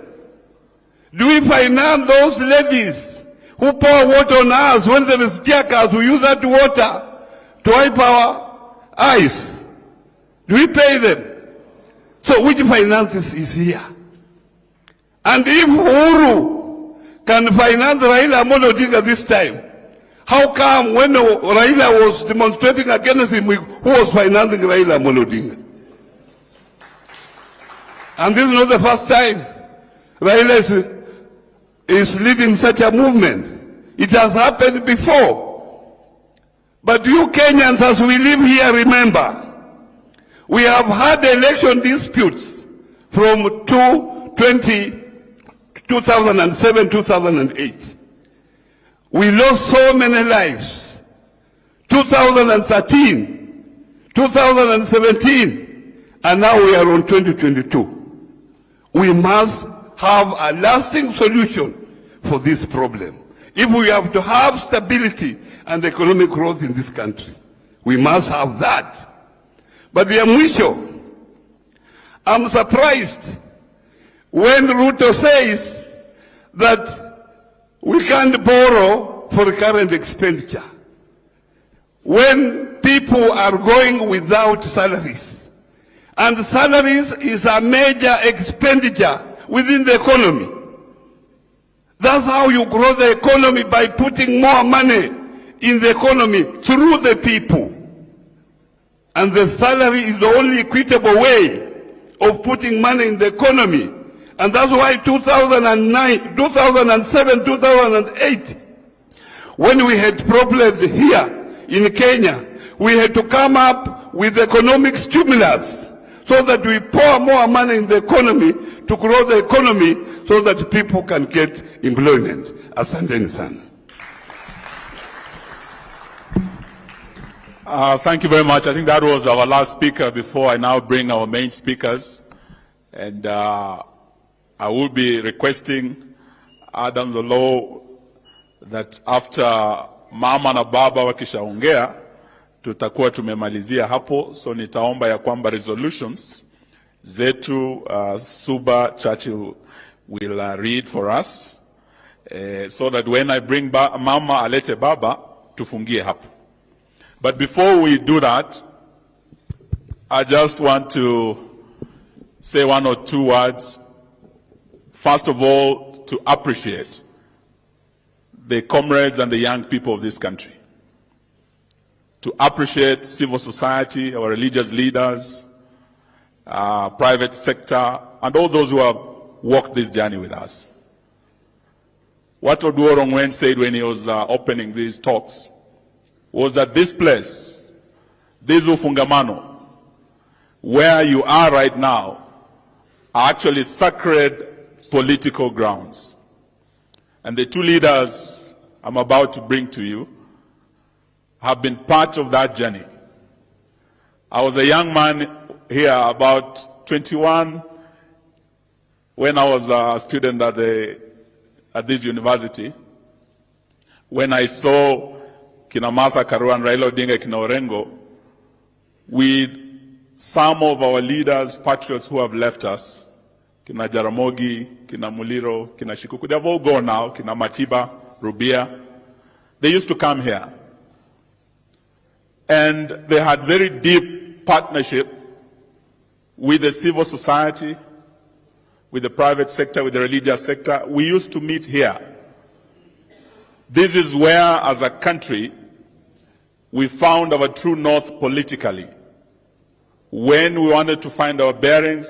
Do we finance those ladies who pour water on us when there is tear gas? We use that water to wipe our eyes. Do we pay them? So which finances is here? And if Uhuru can finance Raila Amolo Odinga this time, how come when Raila was demonstrating against him, who was financing Raila Amolo Odinga? And this is not the first time Raila is leading such a movement. It has happened before. But you Kenyans, as we live here, remember, we have had election disputes from 2007, 2008. We lost so many lives. 2013, 2017, and now we are on 2022. We must have a lasting solution for this problem. If we have to have stability and economic growth in this country, we must have that. But the mwisho, I'm surprised when Ruto says that we can't borrow for current expenditure. When people are going without salaries, and salaries is a major expenditure within the economy. That's how you grow the economy, by putting more money in the economy through the people. And the salary is the only equitable way of putting money in the economy. And that's why 2009, 2007, 2008, when we had problems here in Kenya, we had to come up with economic stimulus so that we pour more money in the economy to grow the economy so that people can get employment. Asanteni sana. Thank you very much. I think that was our last speaker before I now bring our main speakers. And I will be requesting Adam the law that after mama na baba wakishaongea tutakuwa tumemalizia hapo, so nitaomba ya kwamba resolutions zetu Suba Churchill will read for us so that when I bring mama alete baba tufungie hapo. But before we do that, I just want to say one or two words. First of all, to appreciate the comrades and the young people of this country. To appreciate civil society, our religious leaders, private sector, and all those who have walked this journey with us. What Oduor Ongwen said when he was opening these talks was that this place, this Ufungamano, where you are right now, are actually sacred political grounds. And the two leaders I'm about to bring to you have been part of that journey. I was a young man here, about 21, when I was a student at this university, when I saw Kina Martha Karua and Raila Odinga Kina Orengo with some of our leaders, patriots who have left us, Kina Jaramogi, Kina Muliro, Kina Shikuku, they've all gone now, Kina Matiba, Rubia. They used to come here. And they had very deep partnership with the civil society, with the private sector, with the religious sector. We used to meet here. This is where, as a country, we found our true north politically. When we wanted to find our bearings,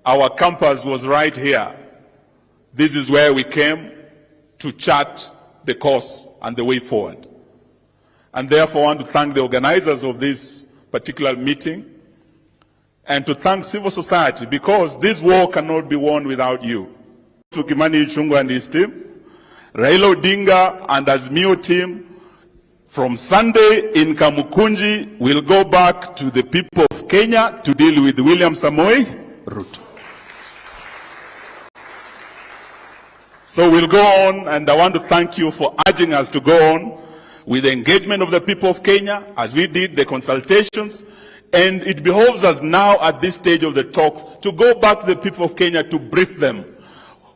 our compass was right here. This is where we came to chart the course and the way forward. And therefore, I want to thank the organizers of this particular meeting and to thank civil society, because this war cannot be won without you. Kimani Ichung'wah and his team, Raila Odinga and Azimio team, from Sunday in Kamukunji, will go back to the people of Kenya to deal with William Samoei Ruto. So we'll go on, and I want to thank you for urging us to go on with the engagement of the people of Kenya, as we did the consultations. And it behoves us now at this stage of the talks to go back to the people of Kenya to brief them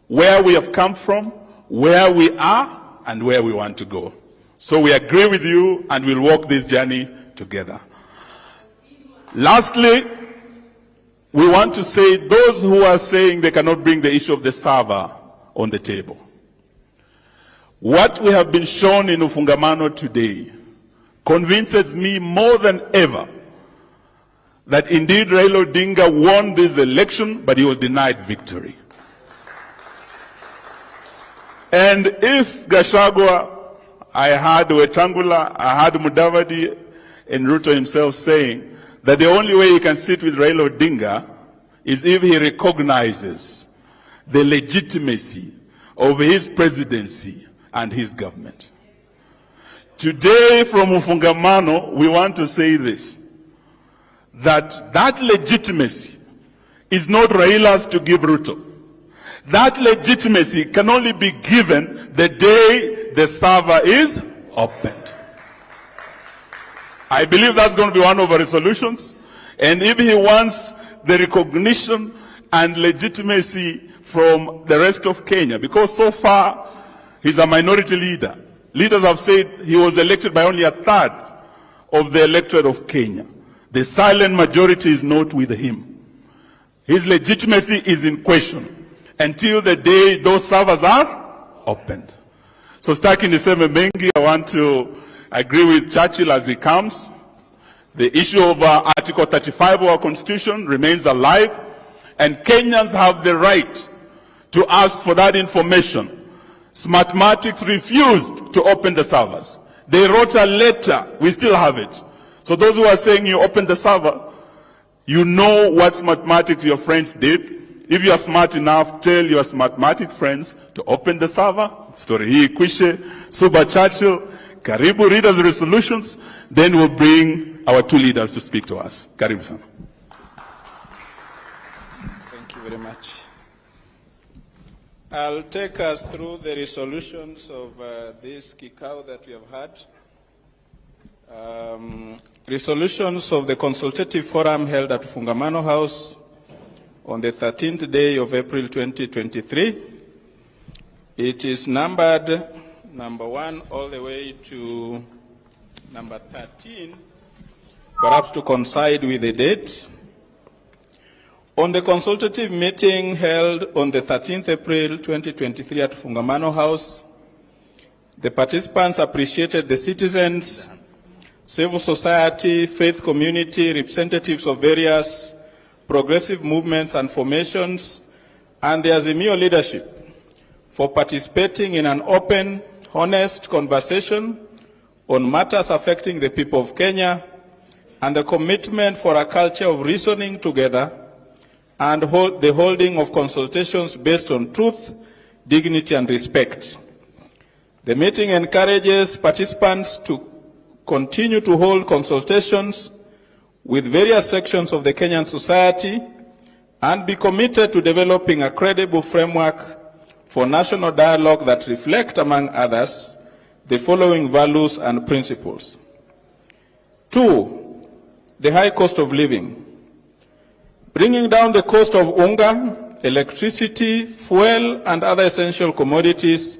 where we have come from, where we are, and where we want to go. So we agree with you, and we'll walk this journey together. Lastly, we want to say those who are saying they cannot bring the issue of the server on the table. What we have been shown in Ufungamano today convinces me more than ever that indeed Raila Odinga won this election, but he was denied victory. And if Gachagua, I heard Wetangula, I heard Mudavadi and Ruto himself saying that the only way he can sit with Raila Odinga is if he recognizes the legitimacy of his presidency and his government. Today from Ufungamano, we want to say this, that legitimacy is not Raila's to give Ruto. That legitimacy can only be given the day the server is opened. I believe that's going to be one of our resolutions. And if he wants the recognition and legitimacy from the rest of Kenya, because so far he's a minority leader. Leaders have said he was elected by only a third of the electorate of Kenya. The silent majority is not with him. His legitimacy is in question until the day those servers are opened. So staki niseme mengi, I want to agree with Churchill as he comes. The issue of Article 35 of our Constitution remains alive, and Kenyans have the right to ask for that information. Smartmatics refused to open the servers. They wrote a letter. We still have it. So those who are saying you opened the server, you know what Smartmatics your friends did. If you are smart enough, tell your Smartmatic friends to open the server. Story hii kwishe. Suba Churchill, karibu read the resolutions. Then we'll bring our two leaders to speak to us. Karibu sana. Thank you very much. I'll take us through the resolutions of this kikao that we have had. Resolutions of the consultative forum held at Fungamano House on the 13th day of April 2023. It is numbered number 1 all the way to number 13, perhaps to coincide with the date. On the consultative meeting held on the 13th April 2023 at Fungamano House, the participants appreciated the citizens, civil society, faith community, representatives of various progressive movements and formations, and the Azimio leadership for participating in an open, honest conversation on matters affecting the people of Kenya, and the commitment for a culture of reasoning together and the holding of consultations based on truth, dignity, and respect. The meeting encourages participants to continue to hold consultations with various sections of the Kenyan society and be committed to developing a credible framework for national dialogue that reflect, among others, the following values and principles. 2, the high cost of living. Bringing down the cost of unga, electricity, fuel, and other essential commodities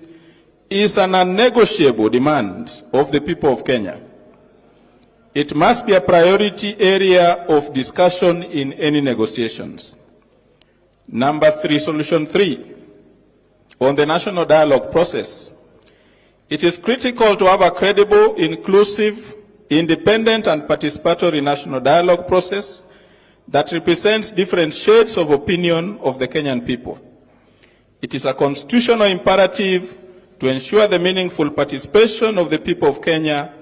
is an unnegotiable demand of the people of Kenya. It must be a priority area of discussion in any negotiations. Number 3, solution 3, on the national dialogue process. It is critical to have a credible, inclusive, independent, and participatory national dialogue process that represents different shades of opinion of the Kenyan people. It is a constitutional imperative to ensure the meaningful participation of the people of Kenya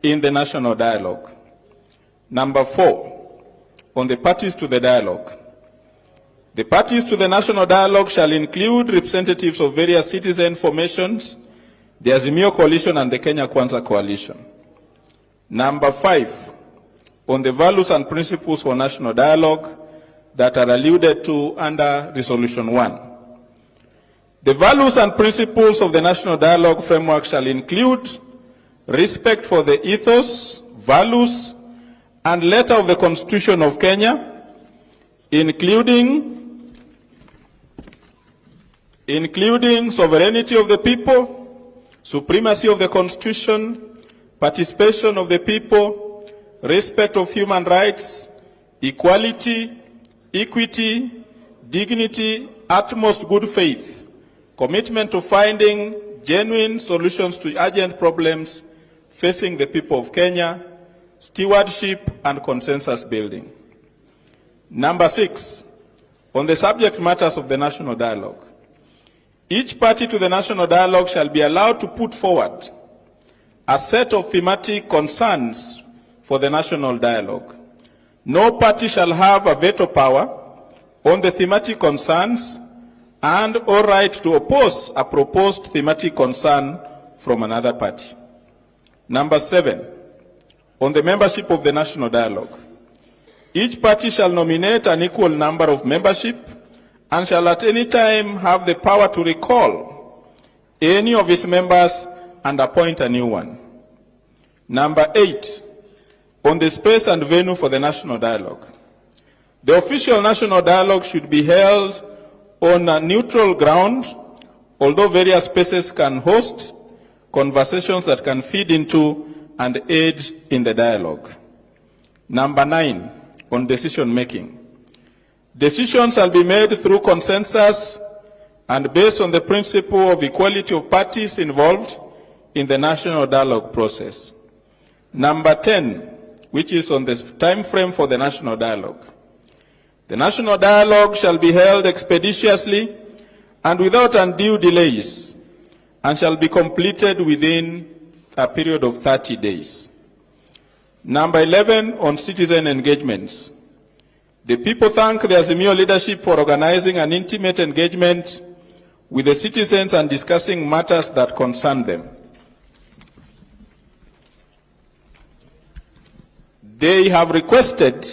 in the national dialogue. Number 4, on the parties to the dialogue. The parties to the national dialogue shall include representatives of various citizen formations, the Azimio Coalition and the Kenya Kwanza Coalition. Number 5, on the values and principles for national dialogue that are alluded to under Resolution 1. The values and principles of the national dialogue framework shall include respect for the ethos, values, and letter of the Constitution of Kenya, including sovereignty of the people, supremacy of the Constitution, participation of the people, respect of human rights, equality, equity, dignity, utmost good faith, commitment to finding genuine solutions to urgent problems facing the people of Kenya, stewardship, and consensus building. Number 6, on the subject matters of the national dialogue. Each party to the national dialogue shall be allowed to put forward a set of thematic concerns for the national dialogue. No party shall have a veto power on the thematic concerns and or right to oppose a proposed thematic concern from another party. Number 7, on the membership of the national dialogue. Each party shall nominate an equal number of membership and shall at any time have the power to recall any of its members and appoint a new one. Number 8, on the space and venue for the national dialogue. The official national dialogue should be held on a neutral ground, although various spaces can host conversations that can feed into and aid in the dialogue. Number 9, on decision making. Decisions shall be made through consensus and based on the principle of equality of parties involved in the national dialogue process. Number 10, which is on the time frame for the national dialogue. The national dialogue shall be held expeditiously and without undue delays, and shall be completed within a period of 30 days. Number 11, on citizen engagements. The people thank the Azimio leadership for organizing an intimate engagement with the citizens and discussing matters that concern them. They have requested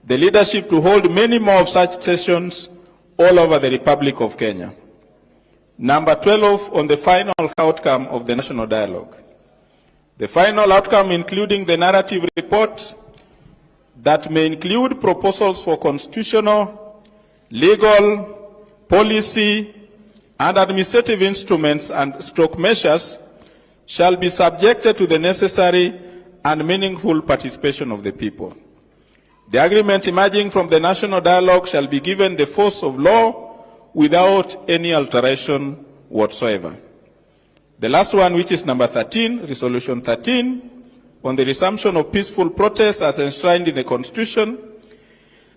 the leadership to hold many more of such sessions all over the Republic of Kenya. Number 12, on the final outcome of the national dialogue. The final outcome, including the narrative report that may include proposals for constitutional, legal, policy, and administrative instruments and stroke measures, shall be subjected to the necessary and meaningful participation of the people. The agreement emerging from the national dialogue shall be given the force of law without any alteration whatsoever. The last one, which is number 13, Resolution 13, on the resumption of peaceful protests as enshrined in the Constitution.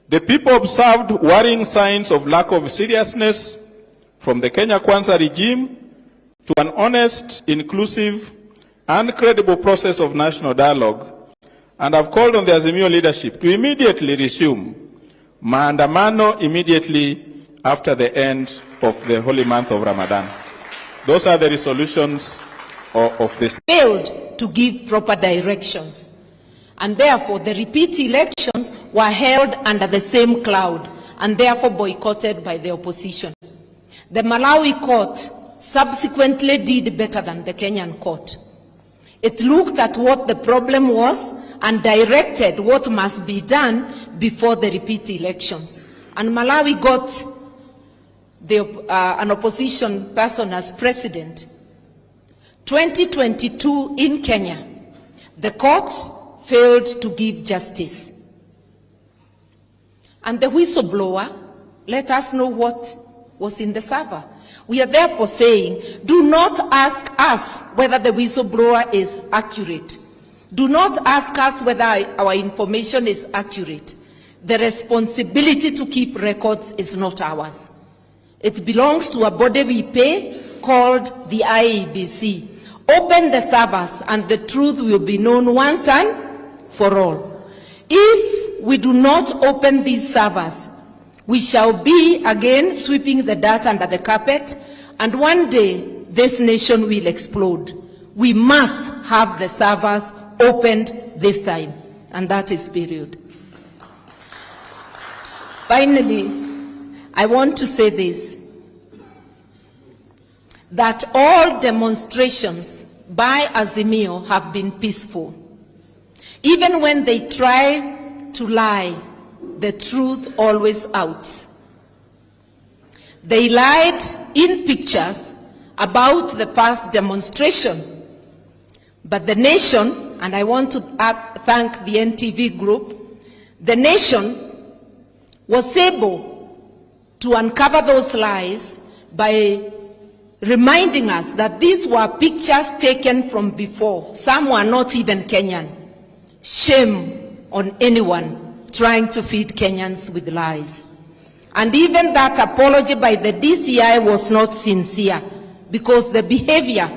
The people observed worrying signs of lack of seriousness from the Kenya Kwanza regime to an honest, inclusive, and credible process of national dialogue, and have called on the Azimio leadership to immediately resume maandamano immediately after the end of the holy month of Ramadan. Those are the resolutions of this. Failed to give proper directions, and therefore the repeat elections were held under the same cloud and therefore boycotted by the opposition. The Malawi court subsequently did better than the Kenyan court. It looked at what the problem was and directed what must be done before the repeat elections. And Malawi got an opposition person as president. 2022 in Kenya, the court failed to give justice. And the whistleblower let us know what was in the server. We are therefore saying, do not ask us whether the whistleblower is accurate. Do not ask us whether our information is accurate. The responsibility to keep records is not ours. It belongs to a body we pay called the IEBC. Open the servers and the truth will be known once and for all. If we do not open these servers, we shall be again sweeping the dirt under the carpet, and one day this nation will explode. We must have the servers opened this time, and that is period. Finally, I want to say this, that all demonstrations by Azimio have been peaceful. Even when they try to lie, the truth always out. They lied in pictures about the past demonstration, but the nation, and I want to thank the NTV group, the nation was able to uncover those lies by reminding us that these were pictures taken from before. Some were not even Kenyan. Shame on anyone trying to feed Kenyans with lies. And even that apology by the DCI was not sincere, because the behavior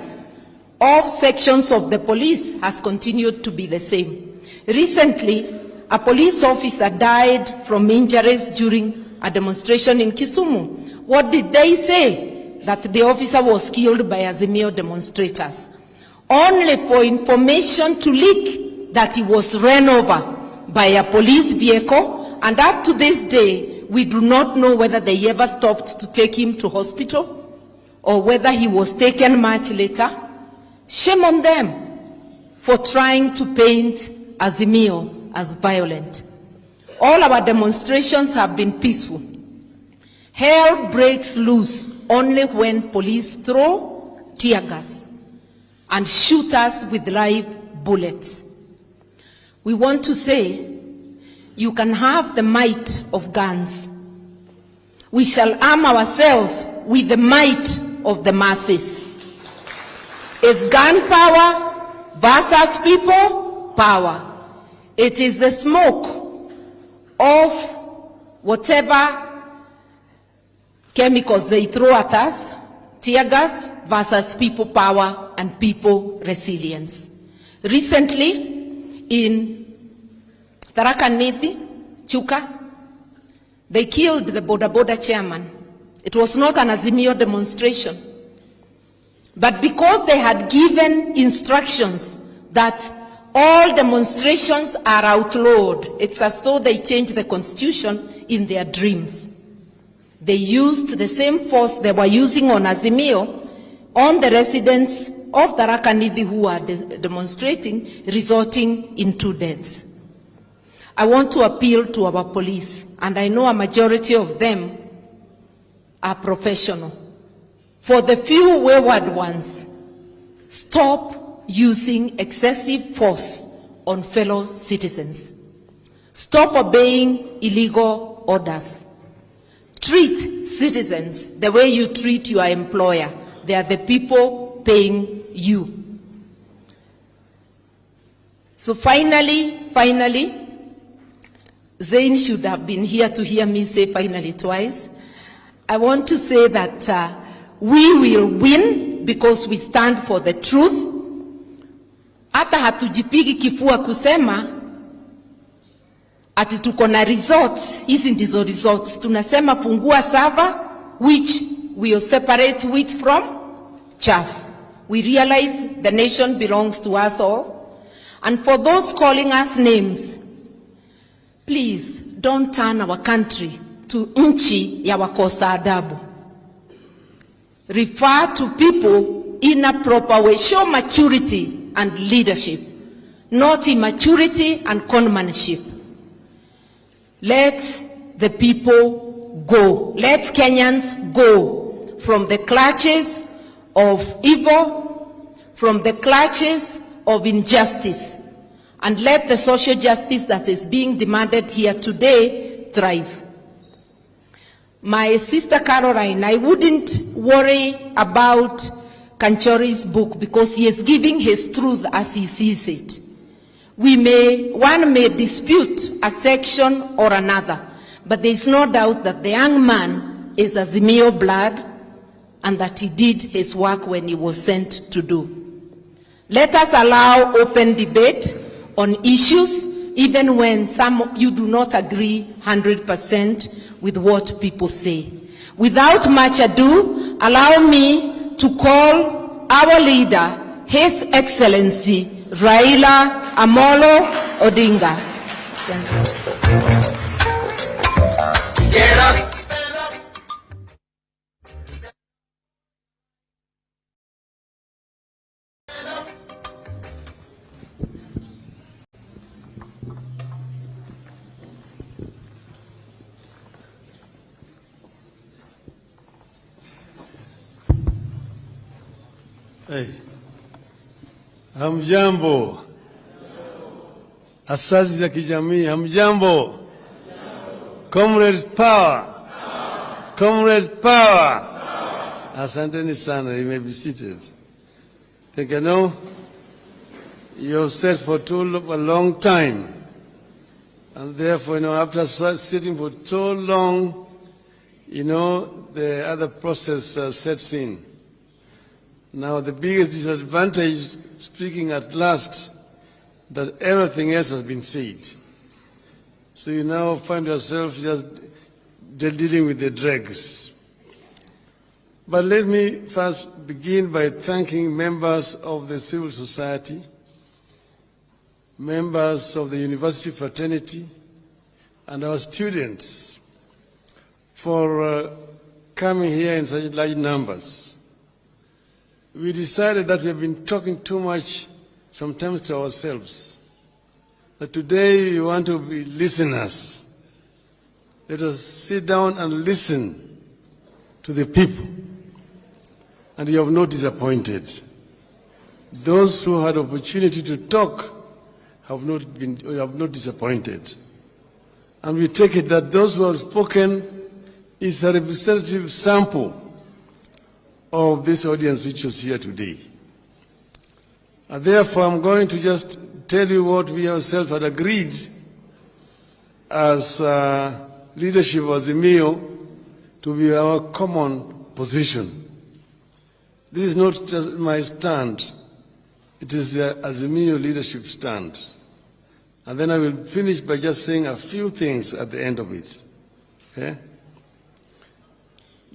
of sections of the police has continued to be the same. Recently, a police officer died from injuries during a demonstration in Kisumu. What did they say? That the officer was killed by Azimio demonstrators, only for information to leak that he was run over by a police vehicle, and up to this day, we do not know whether they ever stopped to take him to hospital or whether he was taken much later. Shame on them for trying to paint Azimio as violent. All our demonstrations have been peaceful. Hell breaks loose only when police throw tear gas and shoot us with live bullets. We want to say, you can have the might of guns. We shall arm ourselves with the might of the masses. It's gunpowder versus people power. It is the smoke of whatever chemicals they throw at us, tear gas versus people power and people resilience. Recently, in Tharaka Nithi, Chuka, they killed the Boda Boda chairman. It was not an Azimio demonstration. But because they had given instructions that all demonstrations are outlawed, it's as though they changed the constitution in their dreams. They used the same force they were using on Azimio on the residents of Tharaka Nithi who are demonstrating, resulting in 2 deaths. I want to appeal to our police, and I know a majority of them are professional. For the few wayward ones, stop using excessive force on fellow citizens. Stop obeying illegal orders. Treat citizens the way you treat your employer. They are the people paying you. So finally, Zain should have been here to hear me say finally twice. I want to say that we will win because we stand for the truth. Hata hatujipigi kifua kusema ati tuko na results. Hizi ndizo results. Tunasema fungua server which will separate wheat from chaff. We realize the nation belongs to us all. And for those calling us names, please don't turn our country to nchi ya wakosa adabu. Refer to people in a proper way. Show maturity and leadership, not immaturity and conmanship. Let the people go. Let Kenyans go from the clutches of evil, from the clutches of injustice, and let the social justice that is being demanded here today thrive. My sister Caroline, I wouldn't worry about Kanchori's book because he is giving his truth as he sees it. One may dispute a section or another, but there is no doubt that the young man is Azimio blood and that he did his work when he was sent to do. Let us allow open debate on issues, even when some of you do not agree 100% with what people say. Without much ado, allow me to call our leader, His Excellency Raila Amolo Odinga. Get up. Hey. Hamjambo. Asasi za kijamii, hamjambo. Comrades power. Comrades power. Asanteni sana, you may be seated. Think you know, you've sat for a long time. And therefore, after sitting for so long, the other process sets in. Now, the biggest disadvantage, speaking at last, that everything else has been said. So you now find yourself just dealing with the dregs. But let me first begin by thanking members of the civil society, members of the university fraternity, and our students for coming here in such large numbers. We decided that we have been talking too much sometimes to ourselves. That today we want to be listeners. Let us sit down and listen to the people. And you have not disappointed. Those who had opportunity to talk have not disappointed. And we take it that those who have spoken is a representative sample of this audience which is here today. And therefore, I'm going to just tell you what we ourselves had agreed as leadership of Azimio to be our common position. This is not just my stand, it is the Azimio leadership stand. And then I will finish by just saying a few things at the end of it. Okay?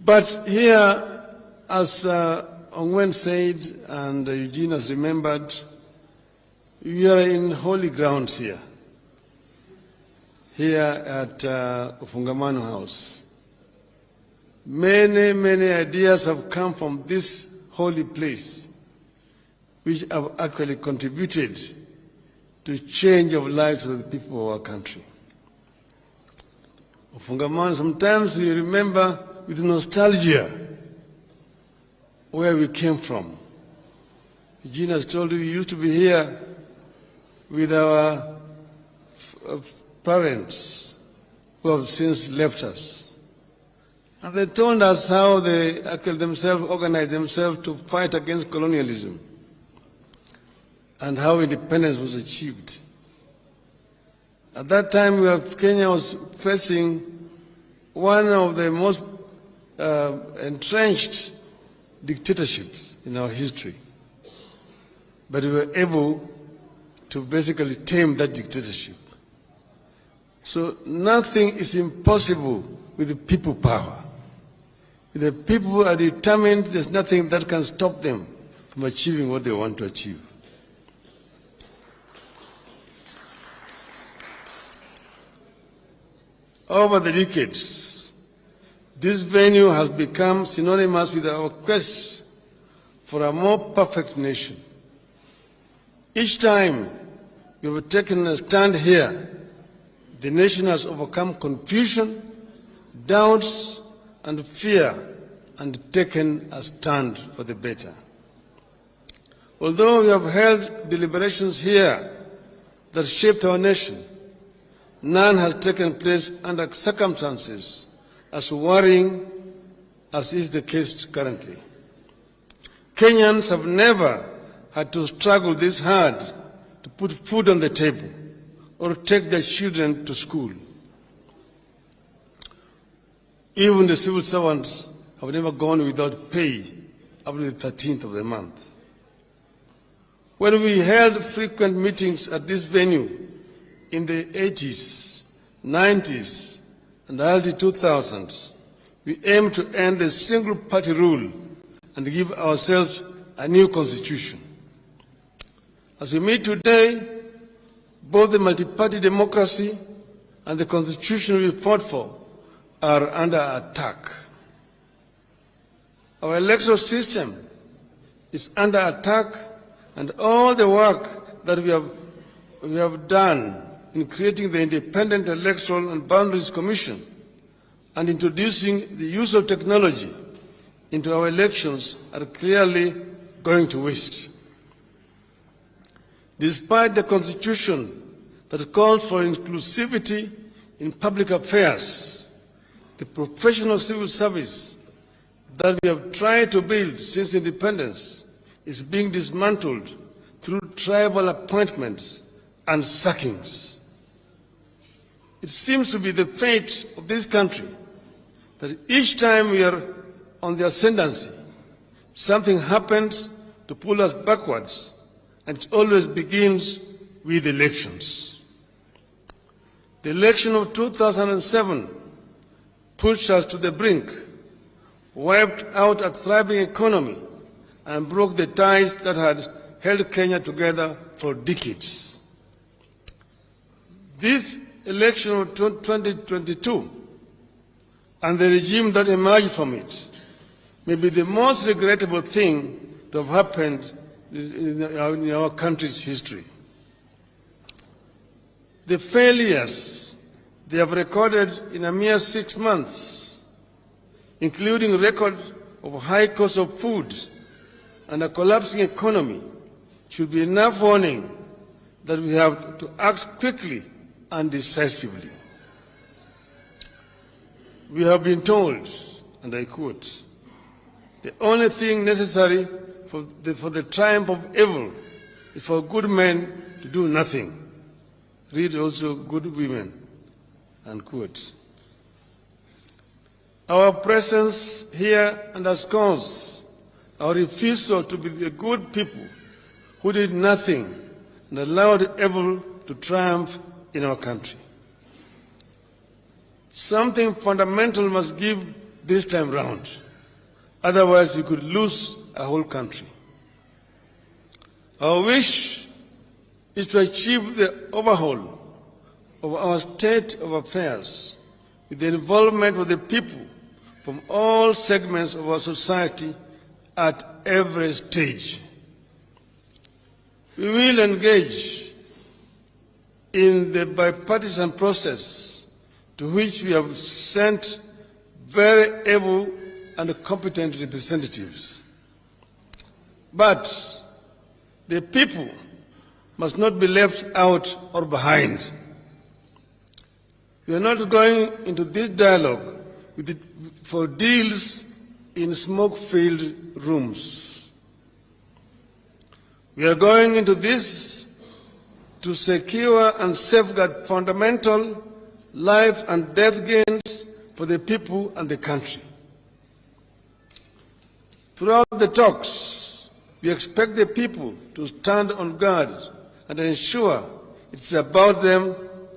But here, as Ongwen said and Eugene has remembered, we are in holy grounds here at Ufungamano House. Many, many ideas have come from this holy place, which have actually contributed to change of lives of the people of our country. Ufungamano, sometimes we remember with nostalgia where we came from. Eugene has told you we used to be here with our parents who have since left us. And they told us how they themselves organized themselves to fight against colonialism and how independence was achieved. At that time, Kenya was facing one of the most entrenched dictatorships in our history. But we were able to basically tame that dictatorship. So nothing is impossible with the people power. If the people are determined, there's nothing that can stop them from achieving what they want to achieve. Over the decades, this venue has become synonymous with our quest for a more perfect nation. Each time we have taken a stand here, the nation has overcome confusion, doubts, and fear, and taken a stand for the better. Although we have held deliberations here that shaped our nation, none has taken place under circumstances as worrying as is the case currently. Kenyans have never had to struggle this hard to put food on the table or take their children to school. Even the civil servants have never gone without pay up to the 13th of the month. When we held frequent meetings at this venue in the 80s, 90s, and early 2000s, we aimed to end the single-party rule and give ourselves a new constitution. As we meet today, both the multi-party democracy and the constitution we fought for are under attack. Our electoral system is under attack, and all the work that we have done in creating the Independent Electoral and Boundaries Commission and introducing the use of technology into our elections are clearly going to waste. Despite the Constitution that calls for inclusivity in public affairs, the professional civil service that we have tried to build since independence is being dismantled through tribal appointments and sackings. It seems to be the fate of this country that each time we are on the ascendancy, something happens to pull us backwards, and it always begins with elections. The election of 2007 pushed us to the brink, wiped out a thriving economy, and broke the ties that had held Kenya together for decades. This election of 2022 and the regime that emerged from it may be the most regrettable thing to have happened in our country's history. The failures they have recorded in a mere 6 months, including record of high cost of food and a collapsing economy, should be enough warning that we have to act quickly and decisively. We have been told, and I quote, The only thing necessary for the triumph of evil is for good men to do nothing. Read also good women, unquote. Our presence here underscores our refusal to be the good people who did nothing and allowed evil to triumph in our country. Something fundamental must give this time round. Otherwise, we could lose a whole country. Our wish is to achieve the overhaul of our state of affairs with the involvement of the people from all segments of our society at every stage. We will engage in the bipartisan process to which we have sent very able and competent representatives. But the people must not be left out or behind. We are not going into this dialogue for deals in smoke-filled rooms. We are going into this to secure and safeguard fundamental life and death gains for the people and the country. Throughout the talks, we expect the people to stand on guard and ensure it's about them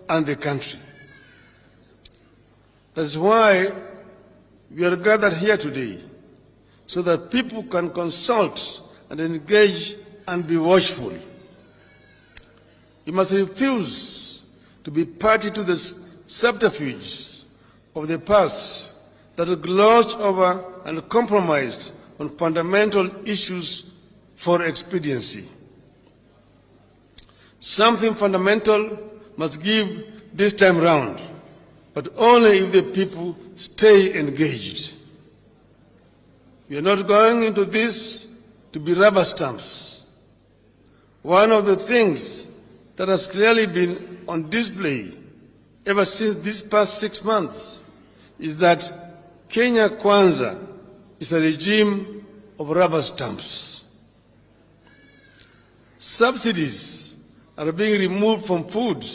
and the country. That's why we are gathered here today, so that people can consult and engage and be watchful. You must refuse to be party to the subterfuges of the past that are glossed over and compromised on fundamental issues for expediency. Something fundamental must give this time round, but only if the people stay engaged. We are not going into this to be rubber stamps. One of the things that has clearly been on display ever since these past 6 months is that Kenya Kwanza is a regime of rubber stamps. Subsidies are being removed from food,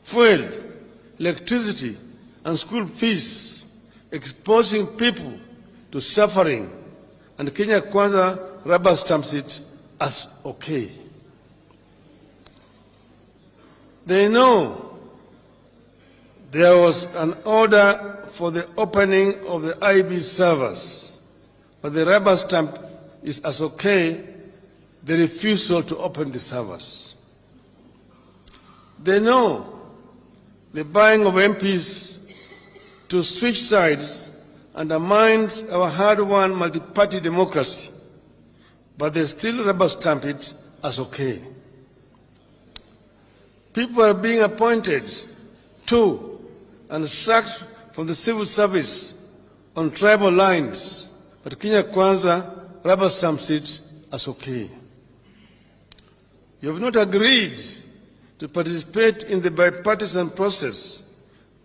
fuel, electricity, and school fees, exposing people to suffering, and Kenya Kwanza rubber stamps it as okay. They know there was an order for the opening of the IB servers, but the rubber stamp is as okay the refusal to open the servers. They know the buying of MPs to switch sides undermines our hard-won multi-party democracy, but they still rubber stamp it as okay. People are being appointed to and sacked from the civil service on tribal lines, but Kenya Kwanza rubber stamps it as okay. You have not agreed to participate in the bipartisan process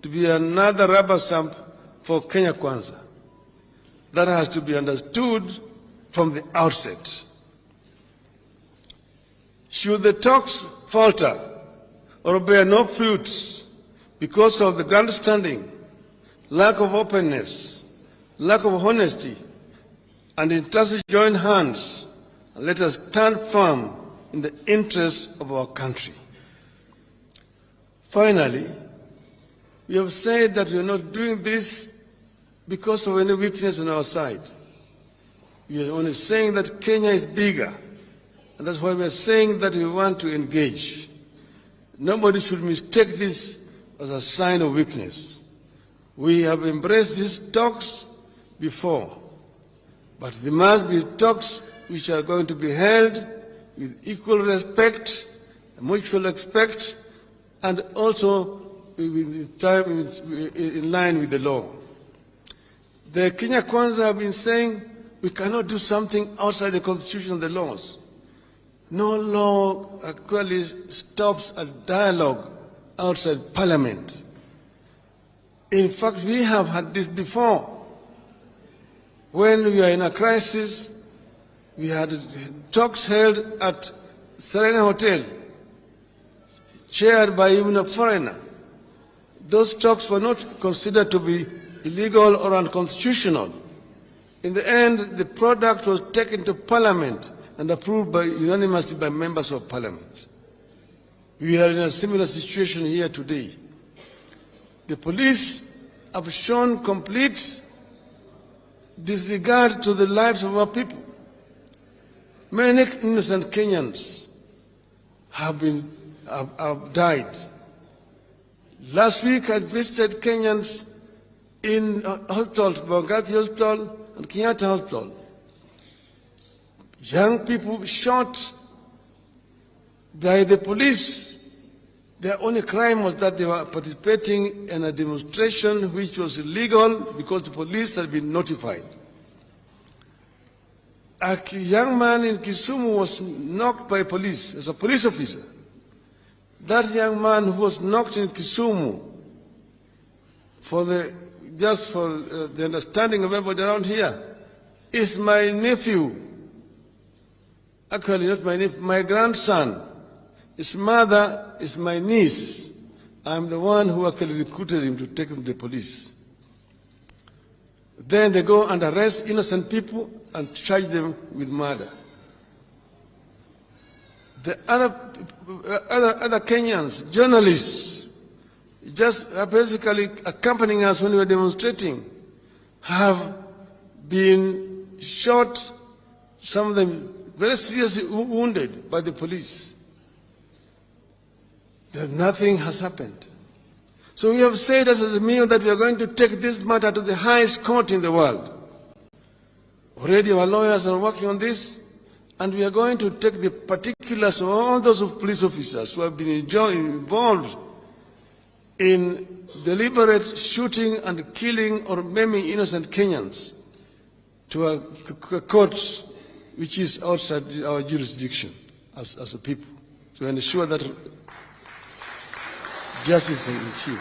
to be another rubber stamp for Kenya Kwanza. That has to be understood from the outset. Should the talks falter or bear no fruit because of the grandstanding, lack of openness, lack of honesty, and intrust join hands, and let us stand firm in the interests of our country. Finally, we have said that we are not doing this because of any weakness on our side. We are only saying that Kenya is bigger, and that's why we are saying that we want to engage. Nobody should mistake this as a sign of weakness. We have embraced these talks before, but there must be talks which are going to be held with equal respect, mutual respect, and also with time in line with the law. The Kenya Kwanza have been saying we cannot do something outside the constitution and the laws. No law actually stops a dialogue outside parliament. In fact, we have had this before. when we are in a crisis, we had talks held at Serena Hotel, chaired by even a foreigner. Those talks were not considered to be illegal or unconstitutional. In the end, the product was taken to Parliament and approved unanimously by members of Parliament. We are in a similar situation here today. The police have shown complete disregard to the lives of our people. Many innocent Kenyans have died. Last week I visited Kenyans in hospitals, Bangati Hospital and Kenyatta Hospital. Young people shot by the police. Their only crime was that they were participating in a demonstration which was illegal because the police had been notified. A young man in Kisumu was knocked by police as a police officer. That young man who was knocked in Kisumu, just for the understanding of everybody around here, is my nephew. Actually, not my nephew, my grandson. His mother is my niece. I'm the one who actually recruited him to take him to the police. Then they go and arrest innocent people and charge them with murder. The other Kenyans, journalists, just basically accompanying us when we were demonstrating, have been shot, some of them very seriously wounded by the police. Nothing has happened. So we have said as a meal that we are going to take this matter to the highest court in the world. Already our lawyers are working on this, and we are going to take the particulars of all those police officers who have been involved in deliberate shooting and killing or maiming innocent Kenyans to a court which is outside our jurisdiction as a people, to ensure that justice is achieved.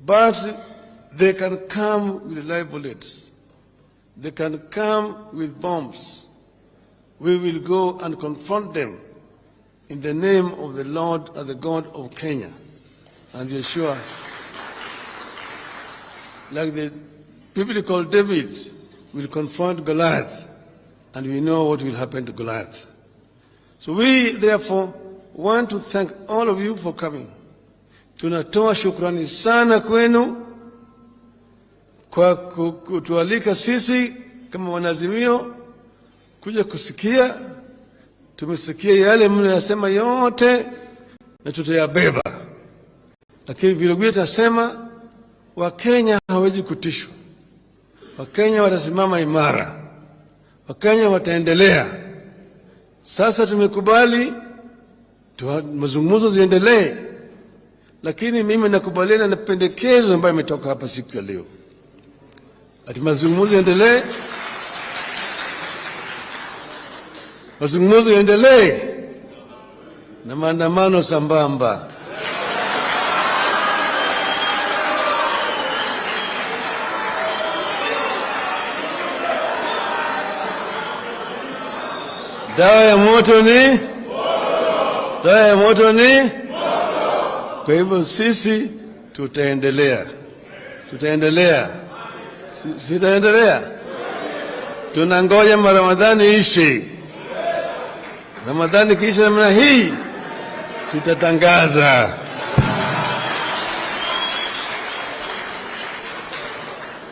But they can come with live bullets. They can come with bombs. We will go and confront them in the name of the Lord and the God of Kenya. And we are sure, like the biblical David will confront Goliath, and we know what will happen to Goliath. So we, therefore, want to thank all of you for coming. Tunatoa shukrani sana kwenu kwa kutualika sisi kama wanazimio kuja kusikia. Tumesikia yale mnayosema yote na tutayabeba. Lakini vile vile tutasema Wakenya hawezi kutishwa. Wakenya watasimama imara. Wakenya wataendelea. Sasa tumekubali mazungumzo ziendelee, lakini mimi nakubaliana na pendekezo ambayo imetoka hapa siku ya leo. Ati mazungumzo yaendelee. Mazungumzo yaendelee na maandamano sambamba. Dawa ya moto ni? Dawa ya moto ni? Kwa hivyo sisi tutaendelea. Tutaendelea. Sitaendelea. Tunangoja Ramadhani ishi. Ramadhani kisha namna hii tutatangaza.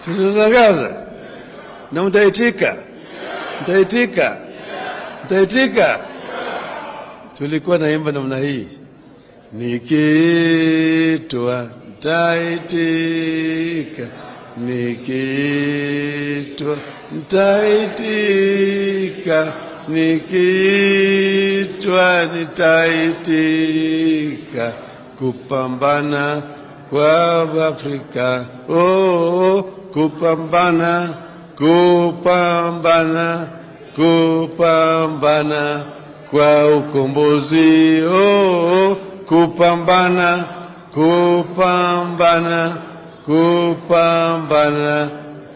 Tutatangaza. Na mtaitika. Mtaitika. Mtaitika. Tulikuwa naimba namna hii. Nikiitwa nitaitika. Nikiitwa nitaitika. Nikiitwa nitaitika. Kupambana kwa Afrika. Oh, kupambana, kupambana, kupambana kwa ukombozi. Oh, kupambana, kupambana, kupambana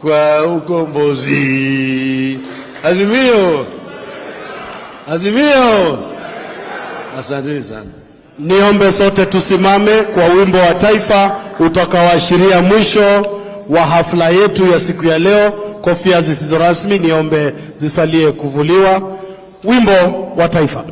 kwa ukombozi. Azimio. Azimio. Asanteni sana. Niombe sote tusimame kwa wimbo wa taifa utakaoashiria mwisho wa hafla yetu ya siku ya leo. Kofia zisizo rasmi niombe zisalie kuvuliwa. Wimbo wa taifa.